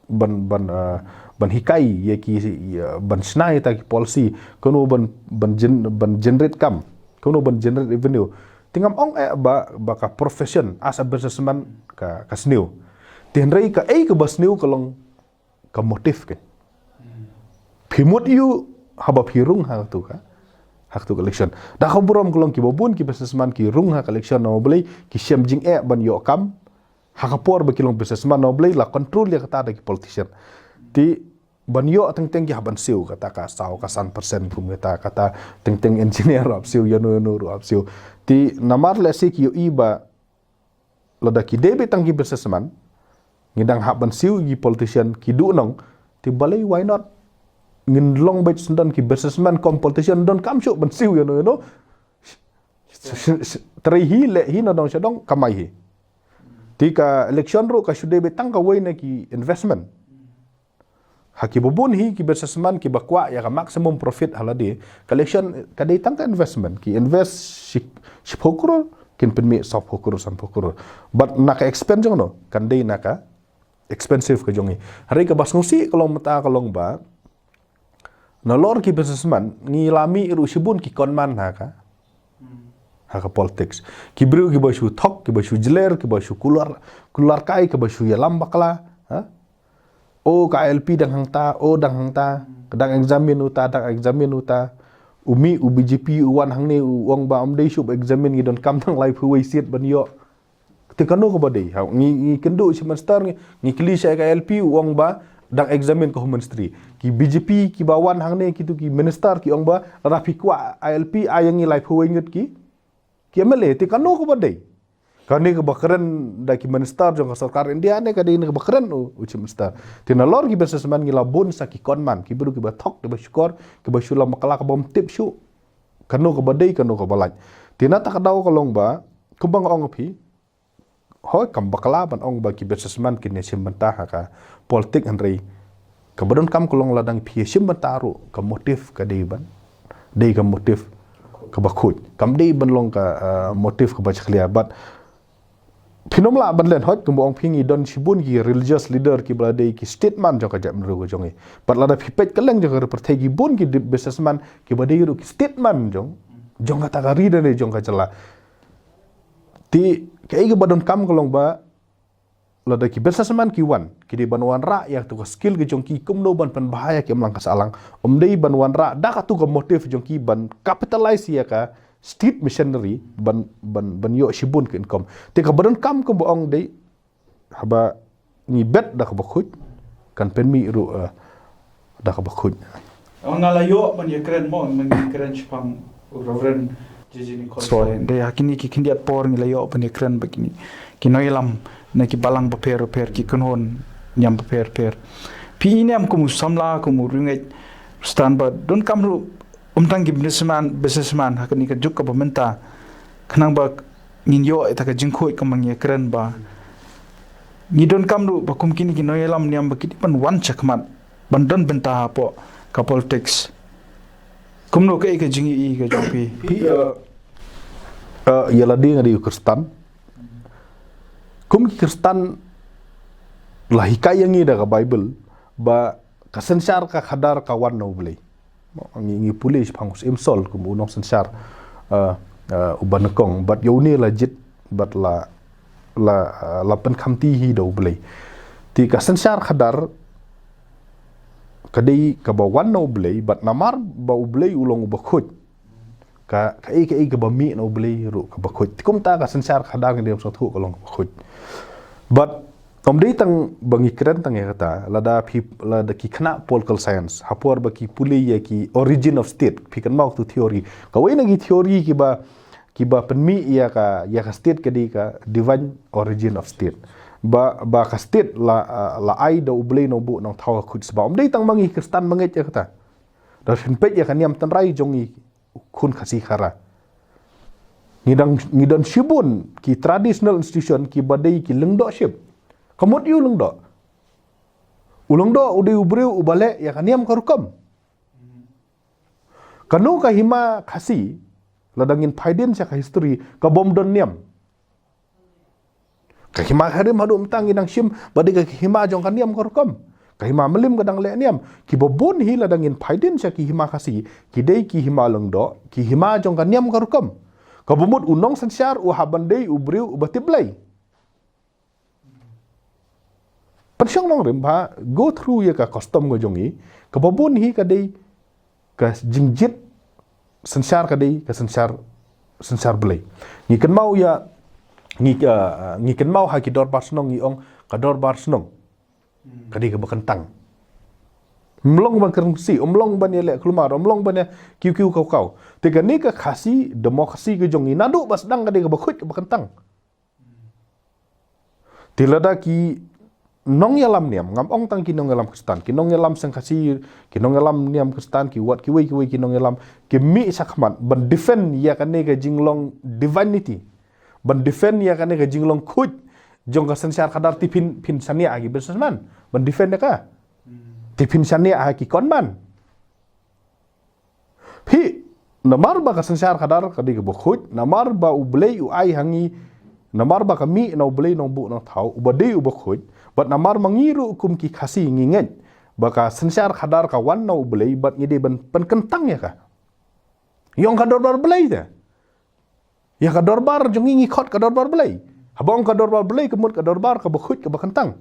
ban hikai ya ki ban snai ta ki policy kumno ban generate kam kumno ban generate revenue tingam ong ba ka profession as a businessman ka sneu tenrei ka ka basneu kalong ka motif ke phimut yu haba phirung ha tu ka hak tu collection dah khaburam kolong ki babun ki businessman ki rung ha collection no boleh ki syam jing ban yo kam ha kapor ba kilong businessman no boleh la control ya kata ki politician ti ban yo teng ki haban siu kata ka sau ka 100% kum kata teng engineer ap siu ya no ap siu ti namar le si ki yo iba lada ki debe tang ki businessman ngidang haban siu ki politician ki du nong ti balai why not ngin long bet sendan ki businessman competition don kam syuk ban siu ya no trai hi le hi na dong sedong kamai hi tika election ro ka sude betang ka wei na ki investment haki bubun hi ki businessman ki bakwa ya ka maximum profit halade collection ka dei tang ka investment ki invest si phokro kin penmi soft pokur san pokur but naka expense jong no kan dei naka expensive ka jongi hari ka bas ngusi kalong mata kalong ba na lor ki businessman ngi lami ru shibun ki konman haka politics ki bru ki basu thok ki basu jler ki basu kular kai ki basu yalam bakla ha o KLP dang hangta o dang hangta dang examine uta umi UBGP uwan hang ne uang ba am dei sub examine ngi don kam thang lai phuwei siat ban yo te kanu ko badai ha ngi kendu semester ngi klise KLP uang ba dang examine ko ministry ki BJP ki bawan hang ne ki tu ki minister ki uang ba rafi kwa ILP ayang ngi lai phuwei ngut ki MLA te kanu ko badai kani ke bakran da ki minister jong sarkar India ne kadi ne bakran uci minister tina lor ki businessman ngi labun sa ki konman ki buru ki ba thok de ba syukor ki ba syula makala ka bom tip syu kanu ko badai kanu ko balaj tina tak daw ko long ba kubang ong phi hoy kam bakala ban ong ba ki businessman ki ne simbanta ka politik anrei ka badon kam ko long ladang phi simbanta ru ka motif ka dei ban dei ka motif ka bakut kam dei ban long ka motif ka ba clear but Pinomla badlen hot kumbo ong pingi don shibun ki religious leader ki balade ki statement jong kajak menru jongi pat lada pipet keleng jong pertegi bun ki businessman ki bade yu ki statement jong kata gari dan jong kacala ti kai ke badon kam kolong ba lada ki businessman ki wan ki di banwan ra yak tu skill ki jong ki kumno ban pan bahaya ki amlang kasalang dei banwan ra da ka tu ko motif jong ki ban capitalize ya ka street missionary ban yo shibun ke income te ka badan kam ko boong dei haba ni bet da ka bakhut kan penmi ru da ka bakhut ngala yo man ye kren mo man ye kren chpang reverend jijini ko so de hakini ki kindiat por ngila yo pan ye kren bakini kinoilam na ki balang paper ki konon nyam paper pi ini am kumu samla kumu ringai stand ba don kamru umtang ki businessman hakani ka juk ka bamenta khanang ba ngin yo eta ka jingkhoi ka mangye kren ba ni don kamru ba kum kini ki noyelam niam ba kiti pan wan chakmat bandon benta po ka politics kumno ka jingi I ka jopi yala di ngadi Kristan kum ki Kristan lah hikayangi da ka Bible ba kasensar ka khadar ka wan no blei ngi pulis pangus imsol kum unong sensar ubanekong but yoni legit but la pen khamti hi do blei ti ka sensar khadar kadai ka ba wan no blei but namar ba blei ulong bakhut ka ka ba mi no blei ru ka bakhut kum ta ka sensar khadar ngi dem so thu ka long bakhut but Omdei tang bangi keren tang ya kata lada ki kena political science hapor ba ki puli ya ki origin of state pikan mau tu teori kawai nagi teori ki ba penmi ya ka state kadi ka divine origin of state ba ka state la ai da ublei no bu nang thaw khut ba omdei tang bangi kristan banget ya kata da finpet ya kan yam tan rai jongi khun khasi khara ngidang shibun ki traditional institution ki badai ki lengdokship kamut yu ulung do udi ubriu ubale ya kaniam karukam kanu ka hima khasi ladangin phaidin sa ka history ka bom don niam ka hima harim hadum tangi nang shim badi ka hima jong kaniam karukam ka hima melim kadang le niam ki bobon hi ladangin phaidin sa ki hima khasi ki dei ki hima lung do ki hima jong kaniam karukam ka bomut unong sansyar u habandei ubriu ubatiblai Pensyang nong rimba go through ya ka custom go jongi ka babun hi ka dei ka jingjit sensar ka dei ka sensar belai ngi kan mau ya ngi kan mau ha ki dor bar snong ngi ong ka dor bar snong ka dei ka bakentang mlong ban kersi omlong ban ya le klumar omlong ban ya kiu kau te ka ni ka khasi demokrasi go jongi nadu bas dang ka dei ka bakhut ka bakentang tilada ki nong yalam niam ngam ong tang ki nong yalam kristan ki nong yalam sang kasi ki nong yalam niam kristan ki wat ki wei ki nong yalam ki mi sakmat ban defend ya kan ne ka jinglong divinity ban defend ya kan ne ka jinglong khut jong ka sensar khadar ti pin sania agi businessman ban defend ka ti pin sania ki konman phi namar ba ka sensar kadar kadi ke bokhut namar ba u blei u ai hangi namar ba kami na u blei no bu na thau u badei u bokhut bat namar mangiru kum ki khasi nginget baka sensar kadar ka wan na u blei bat ngide ban pen kentang ya ka yong ka dor blei da ya ka dorbar jongi ngi khot ka dorbar blei habong ka dorbar blei kemut ka dorbar ka bokhut ka bakentang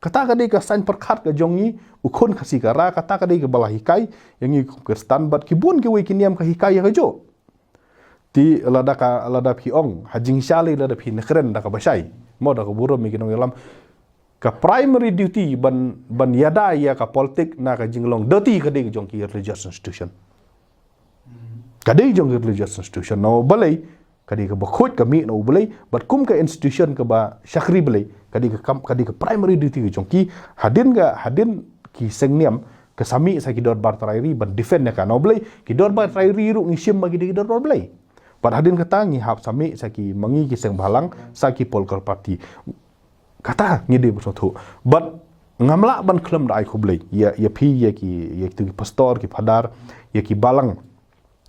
kata kadi ka sain perkhat ka jongi ukun khasi kara kata kadi ka bala hikai yang i kristan bat kibun ke wikiniam ka hikai ka jo ti lada phi ong hajing shali lada phi nekhren da ka basai mo da ka burom mi kinong yalam ka primary duty ban yada ya ka politik na ka jinglong doti kadi ka jong ki religious institution kadi jong religious institution no balai kadi ka bakhut kami no balai bat kum ka institution ka ba syakri balai kadi ka primary duty ka jong ki hadin ki sengniam kesami sa ki dor bar trairi ban defend ka no balai ki dor bar trairi ru ngishim magi di dor balai pat hadin kata ngi hap sami sa ki mangi ki seng balang sa ki polkar party kata ngide bersatu but ngamla ban klem da ai khublei ya phi ya ki pastor ki phadar ya ki balang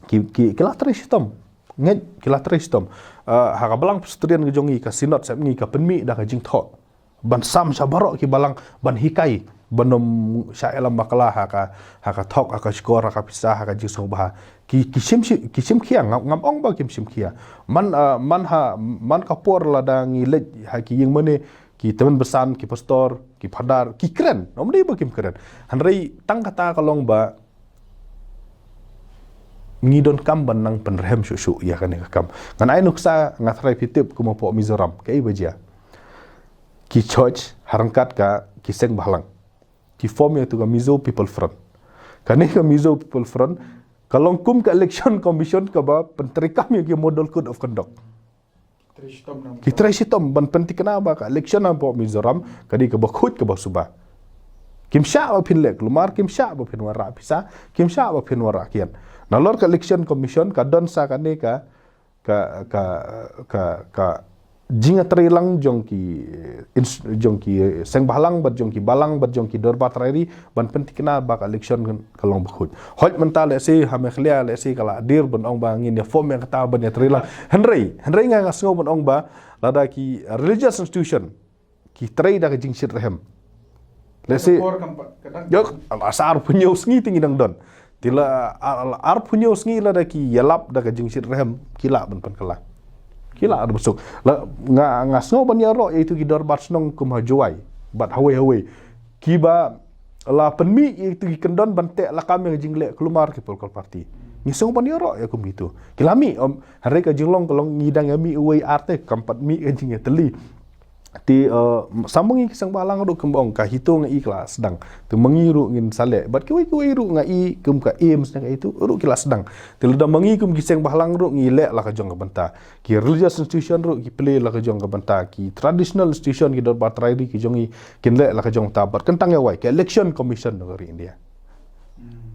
ki la tristom nget ki la tristom ha ka balang pestrian ke jongi ka sinot sep ngi ka penmi da ka jing tho ban sam sabarok ki balang ban hikai banom sya elam bakala ha ka thok ha ka skor ha ka pisah ha ka jing so bah ki sim khia ngam ong ba kim sim khia man ka por la da ngi le ha ki ying mane ki teman besan ki pastor ki phadar ki keren nomdi ba kim keren hanrei tang kata kalong ba ngidon kam ban nang penrehem su ya kan kam ngan ai nuksa ngathrai pitip kuma po Mizoram kai bajia ki church harangkat ka ki seng bahlang ki form ya tu ka Mizo People Front kane ka Mizo People Front kalong kum ka election commission ka ba pentrikam ya ki model code of conduct ki trishitom ban pentik na ba ka election na po Mizoram kadi ka bakhut ka ba suba kim sha ba phin lek lumar kim sha ba phin wara pisa kim sha ba phin wara kian na lor ka election commission ka don sa ka ne ka jinga trilang jongki seng balang bat jongki balang bat jongki dorba trairi ban pentikna ba ka election kalong bakhut hoj mental le se ha me khlia le se kala dir ban ong ba ngin ya form yang kata ban ya trilang henry nga ngasngo ban ong ba lada ki religious institution ki trai da ka jing shit rehem le se yok asar punyo sngi tingi dang don tila ar punyo sngi lada ki yalap da ka jing shit rehem kila ban pan kala kila ada besok ngasngo ban ya ro itu ki dor bat snong kum hajuai bat hawe kiba la penmi itu ki kendon ban te la kami jingle kelumar ki polkol parti ngisong ban ya ro ya kum gitu kilami om hari ka jinglong kolong ngidang mi uwei arte kampat mi ka jing teli ti sambungi kisang balang ru kembong ka hitung i kelas sedang tu mengiru ngin sale bat ki ru ngai kum ka aims nang itu ru kelas sedang ti leda mengi kum kisang balang ru ngile la ka jong ka benta ki religious institution ru ki play la ka jong ka benta ki traditional institution ki dor batrai ki jongi kinle la ka jong ta bat kentang ya wai ki election commission negeri India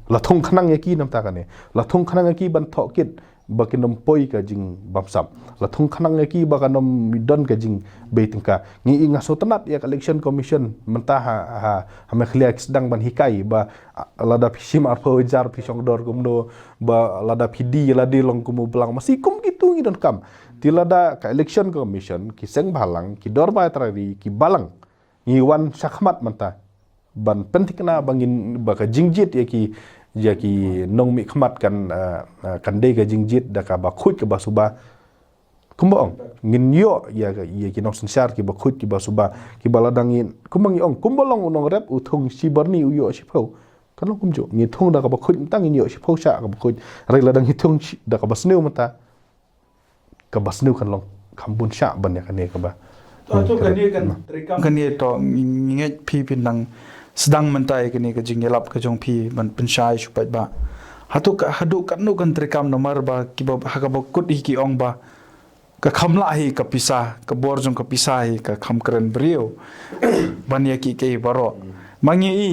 la thong khanang ya ki nam ta ka ne la thong khanang ya ki ban thokit bakinom poi ka jing bamsam la thung khanang ki bakanom midon ka jing beitingka ngi inga so tenat ya election commission mentah ha me khliak sedang ban hikai ba lada pisim arpo jar pisong dor kumno ba lada pidi ladi long kumu belang masih kum gitu ngi don kam tilada ka election commission ki seng balang ki dor ba trari ki balang ngi wan sakmat mentah ban pentikna bangin ba ka jingjit ya ki nong mi khmat kan de ga jingjit da ka ba khut ka ba suba kumbong ngin yo ya ki nong sensar ki ba khut ki ba suba ki baladangin kumbang ong kumbolong nong rep u thong si barni u yo si phau kan lo kumjo ngi thong da ka ba khut tang ngi yo si phau sha ka ba khut re la dang hi thong da ka ba sneu mata ka ba sneu kan long khambun sha ban ya kan ne ka ba to kan ni kan trikam kan ni to ngi phi pin nang sedang mentai kini ke jingelap ke jong pi ban pensyai supat ba hatu kan nu kan trikam nomor ba ki ba ha ka ba kut hi ki ong ba ka khamla hi ka pisah ka bor jong ka pisah hi ka kham kren brio ban ya ki ke baro mangi i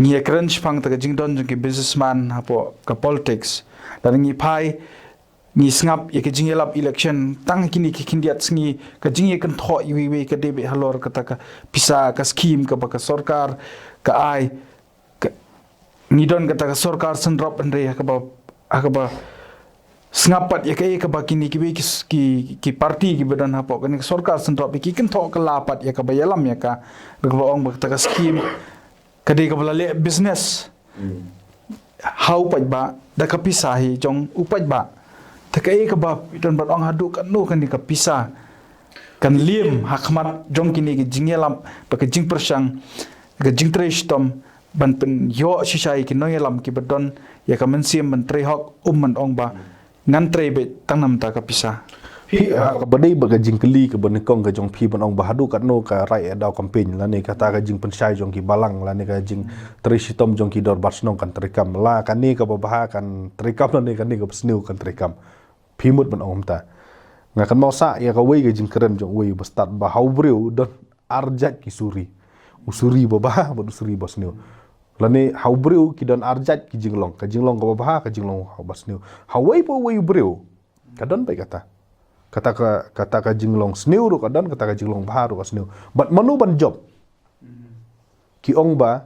ngi kren spang ta jing don jong ki businessman hapo ka politics dan ngi pai ngi sngap ya ke jingelap election tang kini ki kindiat sngi ka jinge kan tho iwi ka debe halor ka pisa ka scheme ka ba ka sarkar ka ai ngi don ka sorkar sendrop andre ka ba akaba sengapat ya kai ka bakini ki parti ki badan hapo kan sarkar sentrop ki kin tho ka lapat ya ka bayalam ya ka ong bakta ka scheme kadi ka bala business how paj ba da ka pisahi jong upaj ba ta kai ka ba don bat ong hadu kan no kan ni ka pisah kan liem hakmat jong kini ki jingelam ba ka jing persang ka jing trestom ban pen yo shisai ki noyelam ki badon ya ka mensim menteri hok man ong ba ngantre be tangnam ta ka pisa ka badai baga jingkeli ka banekong ka jong phi banong bahadu kat no ka rai daw campaign la ne kata ka jing pensai jong ki balang la ne ka jing trisitom jong ki dor barsnong kan trikam la kan ni ka babaha kan trikam la ne kan ni ka sniu kan trikam phimut banong ta ngakan mau sa ya ka wei ka jing keren jong wei bastat ba hau breu don arjat ki suri usuri babaha ba usuri basniu lani hau breu ki don arjat ki jinglong ka babaha ka jinglong hau basniu hawai po wei breu kadon bai kata ka jinglong sniu ru kadon kata ka jinglong baha ru sniu but manu ban job ki ong ba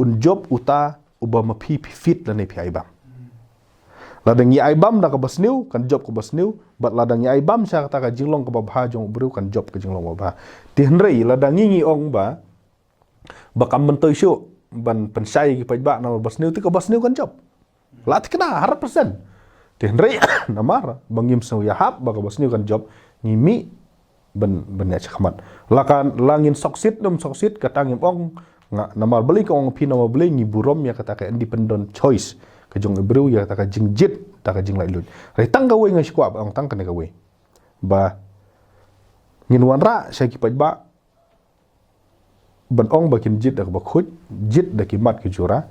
un job uta uba ma phi fit lani phi aibam ladang yi aibam da ka basniu kan job ka basniu but ladang yi aibam sa kata ka jinglong ka babaha jong breu kan job ka jinglong babaha ti hnrei ladang ngi ong ba bakam mentoi syu ban pensai ki pajba na basniu ti ka basniu kan job lat kena 100% ti hnrei namar bangim sau ya hap ba ka basniu kan job ngimi ben ya chakmat lakan langin soksit dum soksit katangim ong nga namar beli ka ong pi namar beli ngi burom ya kata ka independent choice ka jong ibreu ya kata ka jingjit ta ka jing lai lut rai tang ka we ngai skwa ong tang ka ne ka we ba ngin wan ra sai ki pajba ban ong bakin jit dak bakhut jit dak mat ki jura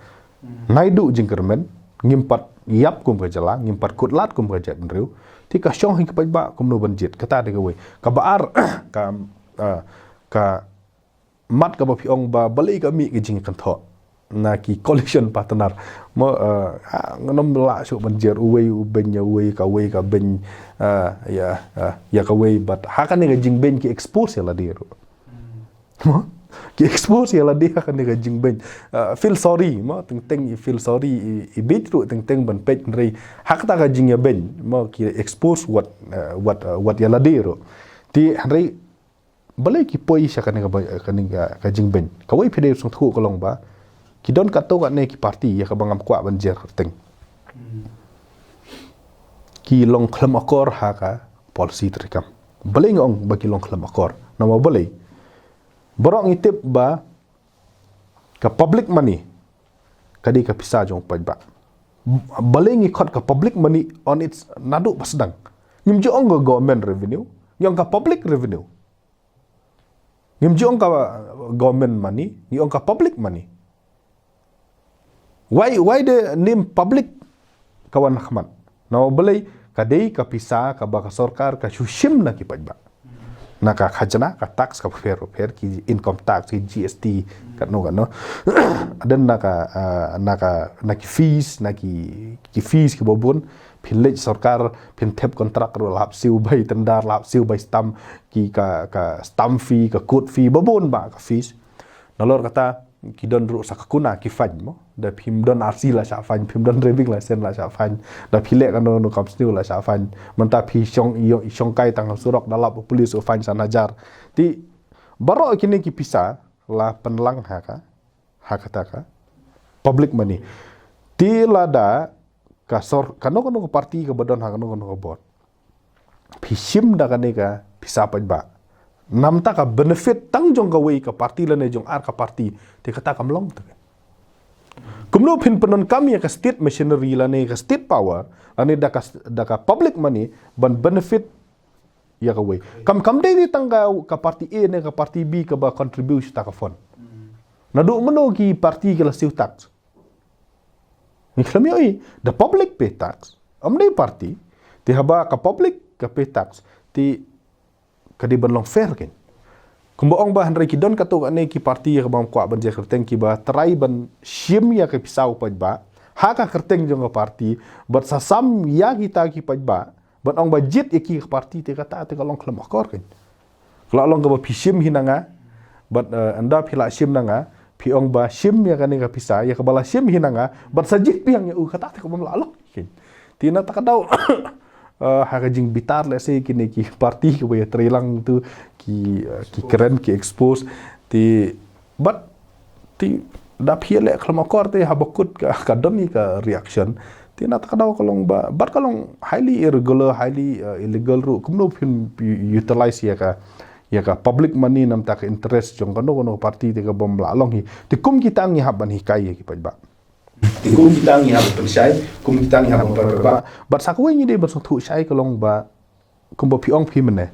naidu jingkermen ngimpat yap kum ka jala ngimpat kutlat kum ka jat reu ti ka syong hi ka ba kum no ban jit kata de we ka baar ka mat ka ba pi ong ba balai ka mi ki jing kan tho na ki coalition partner mo nganom la su ban jer uwe ubenya uwe ka ben ya ka we but hakan ni ka jing ben ki expose la dia ki expose ya la dia kan ni ka jing ben feel sorry mo teng feel sorry i bit ru teng ban pet rei hak ta ka jing ya ben mo ki expose what ya la dia ru ti rei balai ki poi sha kan ka jing ben ka wei phide sung thu ko long ba ki don ka to ka ne ki party ya ka bangam kwa ban jer teng ki long khlam akor ha ka policy trikam balai ngong ba ki long khlam akor na mo balai borong itip ba ka public money kadi ka pisa jong pajba balai ngi khot ka public money on its nadu pasdang ngim jo ong government revenue yong ka public revenue ngim jo ong ka government money yong ka public money why the name public kawan khmat na balai kadai ka pisa ka ba ka sarkar ka shushim na ki pajba na ka khajana ka tax ka fair ki income tax ki GST ka no dan na ki fees na ki fees ki bobon phin sarkar phin thep contract ro lap siu bai tendar lap siu bai stamp ki ka stamp fee ka code fee bobon ba ka fees nalor kata ki don ru sakuna ki fany mo da phim don RC la sa fany phim don driving license la sa fany da phile kan no kam stiu la sa fany manta phi syong kai tang surok dalap polis o fany sanajar ti baro kini ki pisa la penlang ha kata ka public money ti lada ka sor kano parti ka badon ha kano bot phi sim da ka pisa pajba namta ka benefit tang jong ka wei ka parti la ne jong ar ka parti te kata kam long te kumno phin penon kami ka state machinery la ne ka state power ane da ka public money ban benefit ya ka wei kam dei ni tang ka parti A ne ka parti B ka ba contribute ta ka fund na do mano ki parti ka la siu tax ni klami oi the public pay tax amdei parti te haba ka public ka pay tax ti kadi ban long fair ken kumbo ong ba hanrai ki don ka to ne ki parti ka bang kwa ban je kerteng ki ba trai ban shim ya ka pisau pajba ha ka kerteng jong ka parti bat sasam ya kita ki pajba ban ong ba jit ki ka parti te kata te ka long klam akor ken la long ka ba phishim hinanga bat anda phila shim nanga piong ba sim ya kan ka pisa ya ka bala sim hinanga bat sajit piang ya kata ta ko alo tina ta kadau haga jing bitar le se kini ki parti ke ya trilang tu ki keren ki expose ti bat ti da piele klama korte habakut ka doni ka reaction tina ta kadau kalong ba bat kalong highly irregular highly illegal ru kumno pin utilize ya ka public money nam ta ka interest jong kono parti te ka bom la long hi ti kum kita ngi haban hi kai ki ba ti kum kita ngi haban pensai kum kita ngi haban ba bat sakwe ni de ba so thu sai kalong ba kum ba piong pi mene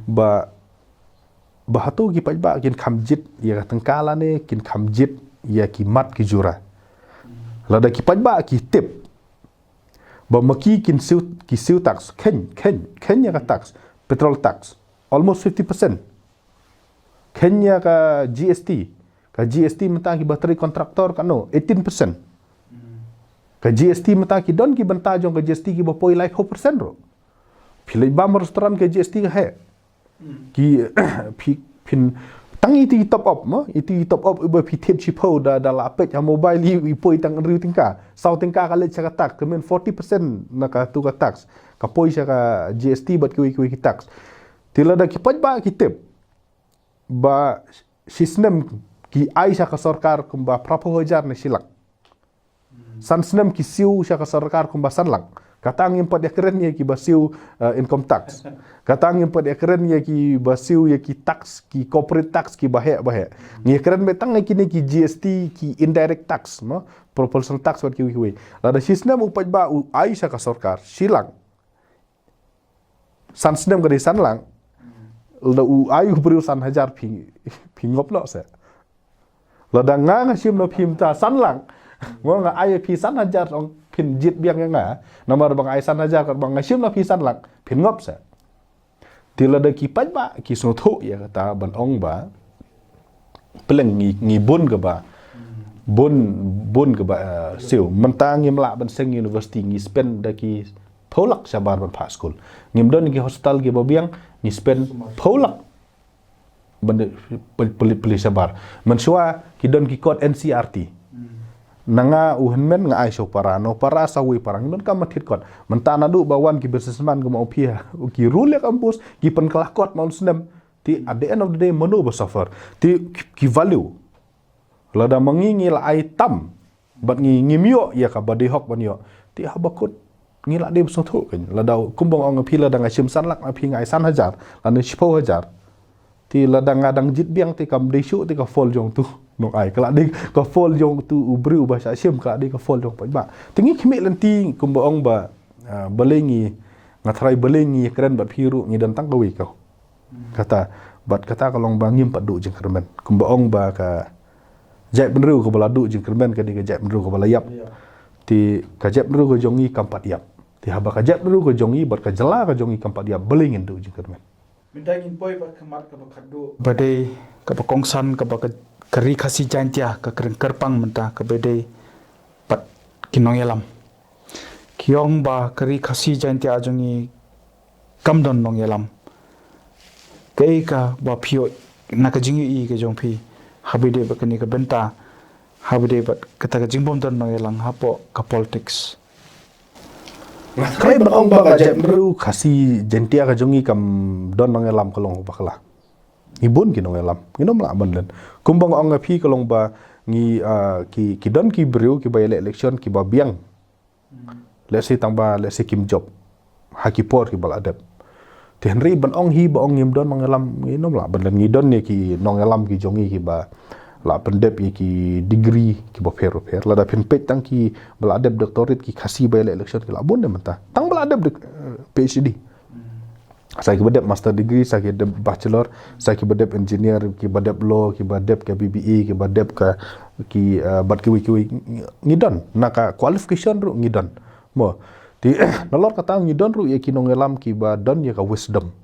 ba hatu ki ba kin khamjit ya ka tangkala ne kin khamjit ya ki mat ki jura lada ki ba ki tip ba maki kin siu tax ken ya ka tax petrol tax almost 50%. Kenya ka GST mentang ki bateri kontraktor kano 18%. Ka GST mentang ki don ki banta jong ka GST ki bapoi like 4% ro. Pilih bam restoran ka GST ka he. Ki pin tangi ti top up mo iti top up iba pi tip chipo da la pet ha mobile i poi tang riu tingka sau tingka ka le chaka tax kemen 40% na ka tu ka tax ka poi ka GST bat ki tax tila da ki ba ki tip ba sistem ki aisha ka sarkar kumba prapo hajar na silak san sistem ki siu sya ka sarkar kumba sanlak katang yang pada keren ya ki basiu income tax katang yang pada keren ya ki basiu ya ki tax ki corporate tax ki bahe ngi keren metang ki ni ki GST ki indirect tax no proportional tax wat ki la da sistem upaj ba aisha ka sarkar silak san sistem ka di sanlang la ayu beriu san hajar pi ngop lo se la da nga sim no phim ta san lang ngo nga ayu pi san hajar ong pin jit biang nga nomor bang ai san hajar kat bang sim no pi san lang pin ngop se ti la da ki paj ba ki so tho ya kata ban ong ba peleng ngi bun ke ba bun ke ba siu mentang ngim la ban seng university ngi spend da ki pholak sabar ban pa school ngim don ki hospital ki babiang ni spend pholak bende peli sabar mensua ki don ki code NCRT nanga uhenmen nga ai so para sawi parang don kam mathit kot mentana du bawan ki businessman ko mau pia ki rule kampus ki pen kelah kot mau snem ti at the end of the day mano ba suffer ti ki value lada mengingi la ai tam bat ngi mio ya ka badi hok ban yo ti habakut ngila dia bersatu kan ladau kumbang ong pila dang sim san lak api ngai san hajar lan 10 hajar ti ladang ngadang jit biang ti kam desu ti ka fol jong tu nok ai kala di ka fol jong tu ubri bahasa sim kala di ka fol jong pa tingi khimi lenti kumbang ong ba belengi ngatrai belengi keren bat piru ngi dan tang kawi kau kata kalong bangim padu jeng kermen kumbang ong ba ka jai benru ko baladu jeng kermen ka di ka jai benru ko balayap ti kajap benru ko jongi kampat yap ti haba kajap dulu ko jongi bar ka jala ka jongi kampat dia belingin tu jikermen mindangin boy bar kamar ka bakado badai ka bakongsan ka kari khasi jantia ka kering kerpang menta ka badai pat kinong yalam kiong ba kari khasi jantia jongi kamdon nong yalam kai ka ba phio na ka jingi i ka jong phi habide ba kani ka benta habide ba kata ka jingbom don nong yalang hapo ka politics Kaya berong ba jam ru kasi jentia ka jongi kam don nang elam kolong bakla. Ibun ki nang elam. Nginom la banlen. Kumbang ong phi kolong ba ngi ki don ki bru ki ba election ki ba biang. Let's say tangba let's say Kim Job. Haki por ki bal adab. Ti Henry ban ong hi ba ong ngim don nang elam nginom la banlen ngi don ne ki nang elam ki jongi ki ba la pendep ki degree ki ba fer la da pen pet tang ki bala adab doctorate ki khasi ba election ki la bon de menta tang bala adab PhD saya ki badep master degree saya ki bachelor saya ki badep engineer ki badep law ki badep ke BBE ki badep ka ki bad ki ngidon naka qualification ru ngidon mo ti nalor kata ngidon ru ye ki nongelam ki ba don ye ka wisdom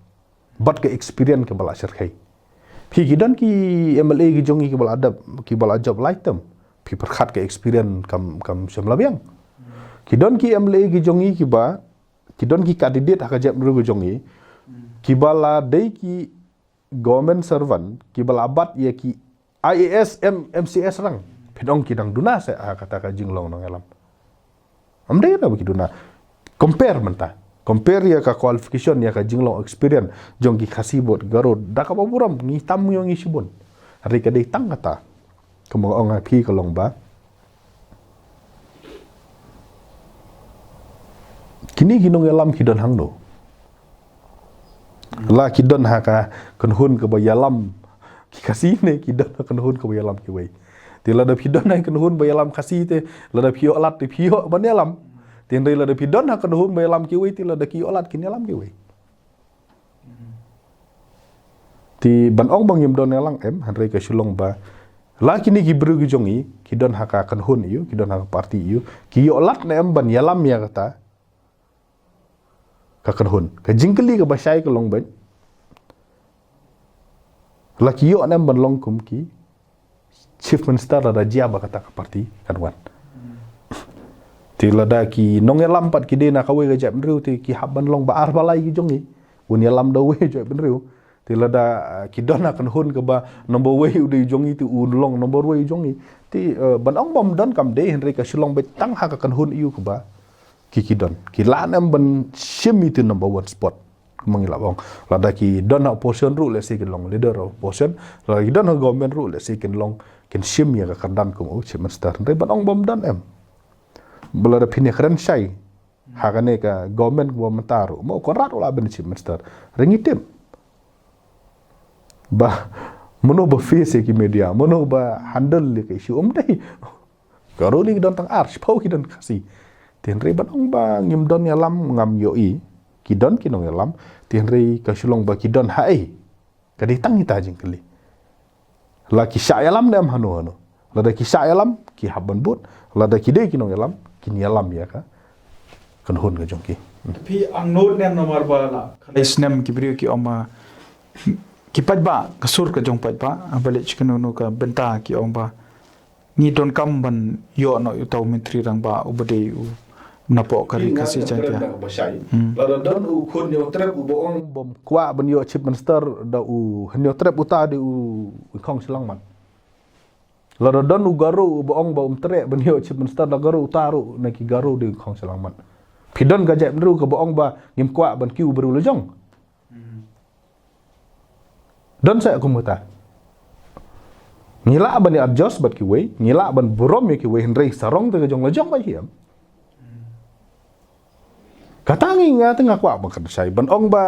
bad ke experience ke bala syarkai Pi kidan ki MLA ki jongi ki bal adab ki bal ajab laitem pi perkhat ke experience kam semla biang kidan ki MLA ki jongi ki ba kidan ki candidate hak ajab ru ki jongi ki bala dei ki government servant ki bal abat ye ki IAS MCS rang pedong kidang duna saya kata ka jinglong nang alam amde na bagi duna compare menta compare ya ka qualification ya ka jinglong experience jong ki khasibot garo da ka baburam ni tamu yang isibon hari ka dei tang kata kemo ong pi ka long ba kini ginong alam kidon hangno la kidon ha ka kunhun ka bayalam ki kasih ne kidon ha kunhun ka bayalam ki wei ti la da kidon ha kunhun bayalam kasih te la da pio lat ti pio ban alam ti ndai la da kidon ha kunhun bayalam ki wei ti la da ki olat ki alam ki wei ti ban ong bang yim don alang han rei ka shulong ba la kini ki bru gi jongi kidon ha ka kunhun yu kidon ha parti yu ki olat ne ban yalam ya kata ka kunhun ka jingkeli ka basai ka long ban laki yo nem ban long kum ki chief minister da jia ba kata ka parti kan wan ti lada ki nong elam pat ki dena ka we ga jap nriu ti ki haban long ba ar balai ki jongi un elam da we jap nriu ti lada ki dona kan hun ka ba number we u de jongi ti un long number we jongi ti ban ong bom don kam de henry ka shilong be tang ha ka kan hun yu ka ba ki don ki la nem ban shimi ti number 1 spot mangila bong lada ki don opposition ru le sikin long leader opposition la ki don government ru le sikin long ken shim ya ka kandan kum u chief minister re ban ong bom dan em bela da pini keren shai hagane ka government mentaru mo ko rat la ben chief minister rengitim ba mono ba face ki media mono ba handle le ke issue dai karo li don tang arch pau ki don kasi ten re ban ong ba ngim don ya lam ngam yo i kidon kinong yalam tienrei ka shulong ba kidon hai kadi tang ita jing kali la ki sha yalam nem hanu hanu la da ki sha yalam ki haban but la da ki de kinong yalam kin yalam ya ka kan hun ga jong ki tapi ang note nem nomor bala khalais nem ki brio ki oma ki pajba kasur ka jong pajba abale chikanu ka benta ki omba ni don kam ban yo no utau menteri rang ba ubade u napo kari kasih jantia la da don u khun yo trep u boong bom kwa ban yo chief minister da u hanyo trep uta de u khong silang man la da don u garu u boong ba tre ban yo chief minister da garu utaru na ki garu de khong silang man pidon ga jep ru ka boong ba ngim kwa ban ki u beru le jong don sa ku muta ngila ban ni adjust bat ki wei ngila ban burom ki wei henrei sarong te jong le jong ba hiam katangi nga tengah kwa bang sai ban ong ba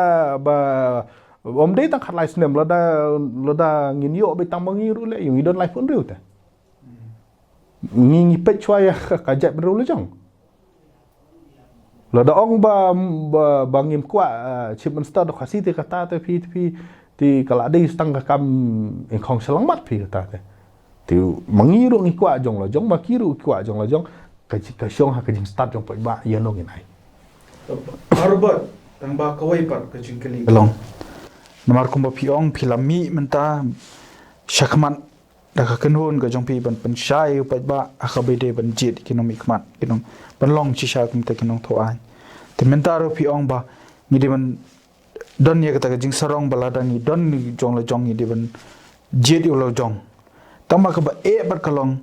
om de tang khalai snem lada ngin yo be tang mangi ru le yung idon life on riu ta ngi pe chwa ya ka jap ru le jong lada ong ba bangim kwa chief minister do khasi te kata te phi ti kala de stang ka kam en khong selang mat phi kata te ti mangi ru ngi kwa jong la jong ma ki ru kwa jong la jong ka shong ha ka jing start jong pa ba ya no ngi nai Harbat tang ba kawai par ka jingkeli long namar kumba piong pilami menta shakman da ka kenhon ka jong pi ban penshai upat ba akabede ban jit economic mat kinong ban long chi sha kum te kinong tho ai te menta ro piong ba ni de ban don ye ka ta jing sarong bala da ni don ni jong la jong ni de ban jit u lo jong tama ka ba e bar kalong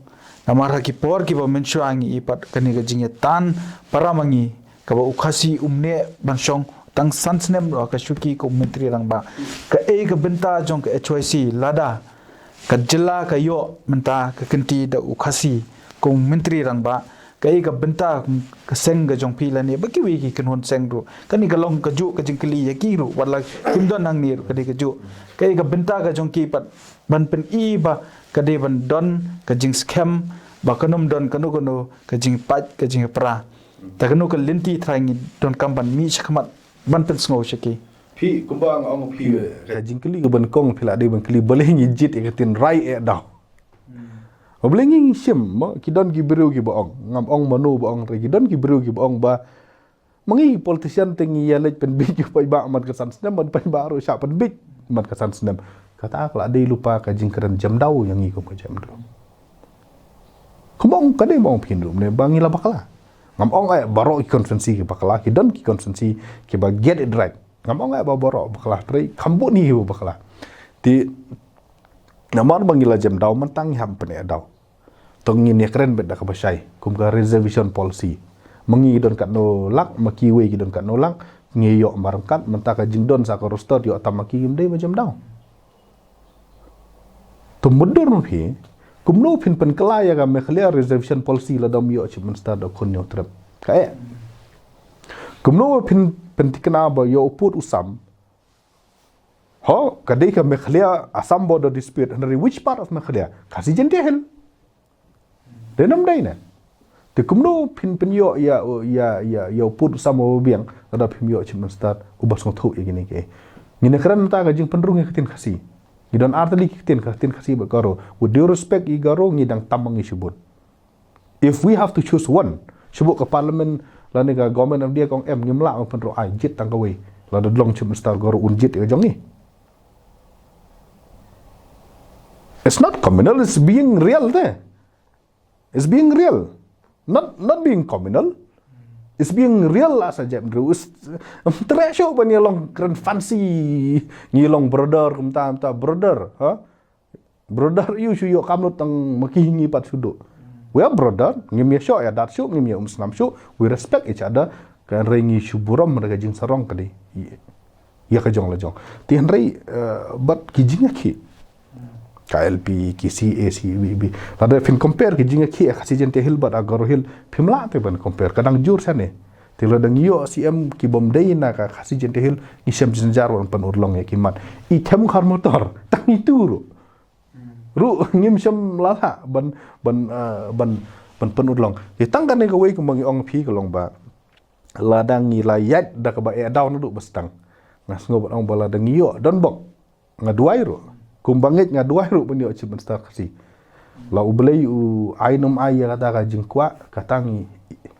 namar ki por ki ba menchuangi ipat kani ka jing tan paramangi kaba ukasi umne bansong tang sansnem ro ka shuki ko menteri rang ba ka e ka benta jong ka HYC lada ka jilla ka yo menta ka kenti da ukasi ko menteri rang ba ka e ka benta ka seng ga jong pila ne ba ki wi ki kan hon seng ro kani ka long ka ju ka jingkli ya ki ro wala kim don nang ni ka de ka ju ka e ka benta ka jong ki pat ban pen i ba ka de ban don ka jing scam ba kanom don kanu ka jing pat ka jing pra takanu ka linti thangi don kamban mi chakmat ban pen sngo shiki phi kumbang ong phi ka jingkli ka ban kong phila de ban kli boleh ngijit e tin rai e daw boleh ngi sim mo ki don ki beru ki boong ngam ong manu boong re ki don ki beru ki boong ba mangi politician tengi yalej pen bi pa ba mat ka san snem ban ba ro sha pen bi mat ka san snem kata akla de lupa ka jingkran jam daw yang ngi ko jam do kumbang ka de mong pindum ne bangi la bakala ngam ong ay baro konsensi ki bakala ki don ki konsensi ki ba get it right ngam ong ay ba baro bakala pre kambu ni hu bakala ti Namun bangila jam daw mentang ham pene daw. Tong ini keren bet dak basai kum ka reservation policy. Mengi don kat no lak makiwe don kat no lak ngeyok marangkat mentaka jingdon sa ko roster yo tamaki gimde macam daw. Tumudor no hi kumno pin pen kelaya ga me clear reservation policy la dam yo chim start do kun yo trap. Kae. Kumno pin tikna ba yo put usam. Ho kadai ka me clear asam border dispute under which part of me clear? Kasi jente hel. Denam dai na. Te kumno pin yo yo put usam o biang ada pin yo chim start ubas ngothu igini ke. Ngine kran ta ga jing penrung ketin kasi. Gidon artali ketin kasi bakaro. With due respect igaro ngidang tamang isubut. If we have to choose one, subuk ke parlimen la nega government of dia kong ngimla ang penro ai jit tang kawe. La dodlong chim start garo unjit e jong ni. It's not communal, it's being real there. It's being real. Not being communal. It's being real lah saja. Terus teresho pa niya long grand fancy ngilong brother kumta brother, ha? Brother you suyo kamlo tang makihingi pat sudo. We are brother, ngimya syo ya dat syo ngimya muslim syo. We respect each other. Kan rengi syuburam mereka jing sarong kadi. Ya ka jong la jong. Tian rei bat kijingnya ki. KLP, KCA, CBB. Lada fin compare ki jinga ki kasi jente hil bat agaro hil pimla te ban compare kadang jur sane. Tilo dang yo CM ki bomdei na ka kasi jente hil ni sem jenjar wan pan urlong ya kimat. I tem khar motor tak ituru. Ru ngim sem lala ban pan urlong. Ki tang kan ne ka wei ku mangi ong phi ka long ba. Ladang ni layat da ka ba e daw na du bestang. Ngas ngobat ong bala dang yo don bok ngaduai ru. Kumbangit nga dua ru pun yo chim star kasi. La ublei u ainum ai ya kata ka jingkwa katangi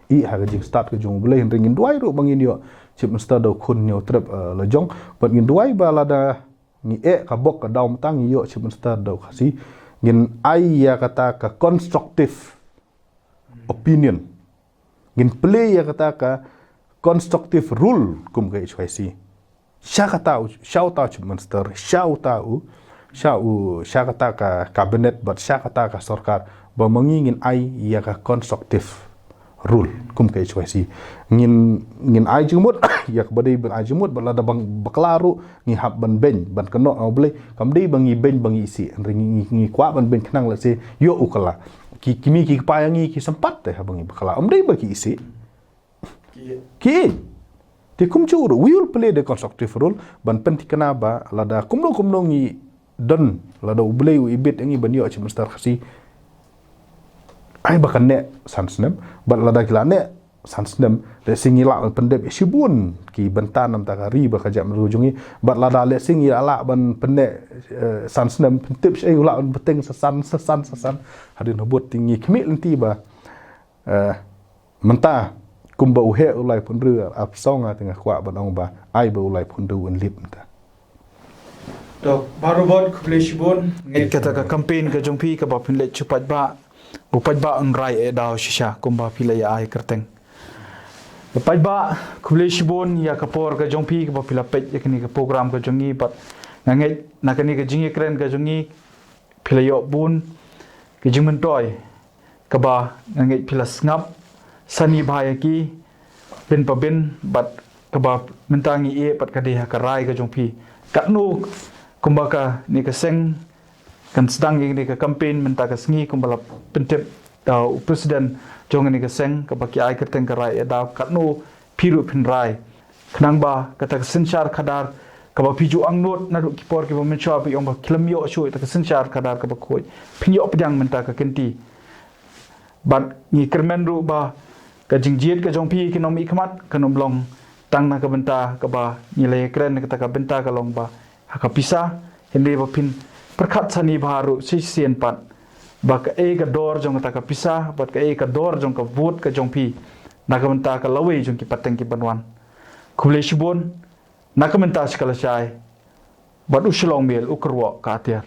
i ha ka jing start ka jung ublei ringin dua ru bangin yo chim star do kun yo trip la jong but ngin dua ba la da ni ka bok ka daum tang yo chim star do kasi ngin ai ya kata ka constructive opinion. Ngin play ya kata ka constructive rule kum ka HYC. Sya kata chim star sya kata ka kabinet but sya kata ka sarkar ba mangingin ai ya ka constructive rule kum ka HYC ngin ai jumut ya ka badai ban ai jumut bala da bang baklaru ngi hab ban ben ban keno boleh kamdei bangi ben bangi isi ngi kwa ban ben kenang la se yo ukala kimi ki payangi ki sempat teh bangi bakla amdei bagi isi ki te kum churu we will play the constructive role ban pentikana ba lada kumno ngi dan lada ublei ibit ngi ban yo chim star khasi ai bakan ne sansnem bat lada kila ne sansnem le singila pendep sibun ki bentanam takari ba kaja merujungi bat lada le singila ban penne sansnem pentip ai ula beteng sesan hadin hobot tinggi kemi lenti ba menta kumba uhe ulai pun ru ap songa tengah kwa ban ong ba ai ba ulai pun du lip menta. Dok baru buat kubelishibun ngit kata ka campaign ka jongpi ka ba pinle chupat ba upat ba on rai e daw shisha kumba pila ya ai kerteng upat ba kubelishibun ya kapor ka jongpi ka ba pila pet ya kini ka program ka jongi bat ngit nakani ka jingi kren ka jongi pila yo bun ki jingmen toy ka ba ngit pila ngap sani bhaya ki bin pa bin bat ka ba mentangi e pat ka dia ka rai ka jongpi katnu kumbaka ni ka seng kan sedang ni ka campaign menta ka sngi kumbala pentep da presiden jong ni ka seng ka baki ai kerteng ka rai da katnu piru pin rai khnang ba ka ta sinchar khadar ka ba piju angnot na ru ki por ki ba men chwa bi ong ba kilamyo shu ta ka sinchar khadar ka ba khoi phinyo pdang menta ka kenti bat ni kermen ru ba ka jingjiet ka jongpi ki nomi khmat ka nomlong tang na ka benta ka ba ni le kren ka ta ka benta ka long ba haka pisah hindi ba pin perkat sani baru si sien pat ba ka e ka dor jong ta ka pisah bat ka e ka dor jong ka vote ka jong pi nakamenta ka lawe jong ki pateng ki banwan khule shibon nakamenta skala chai bat uslong mel ukrwa ka atir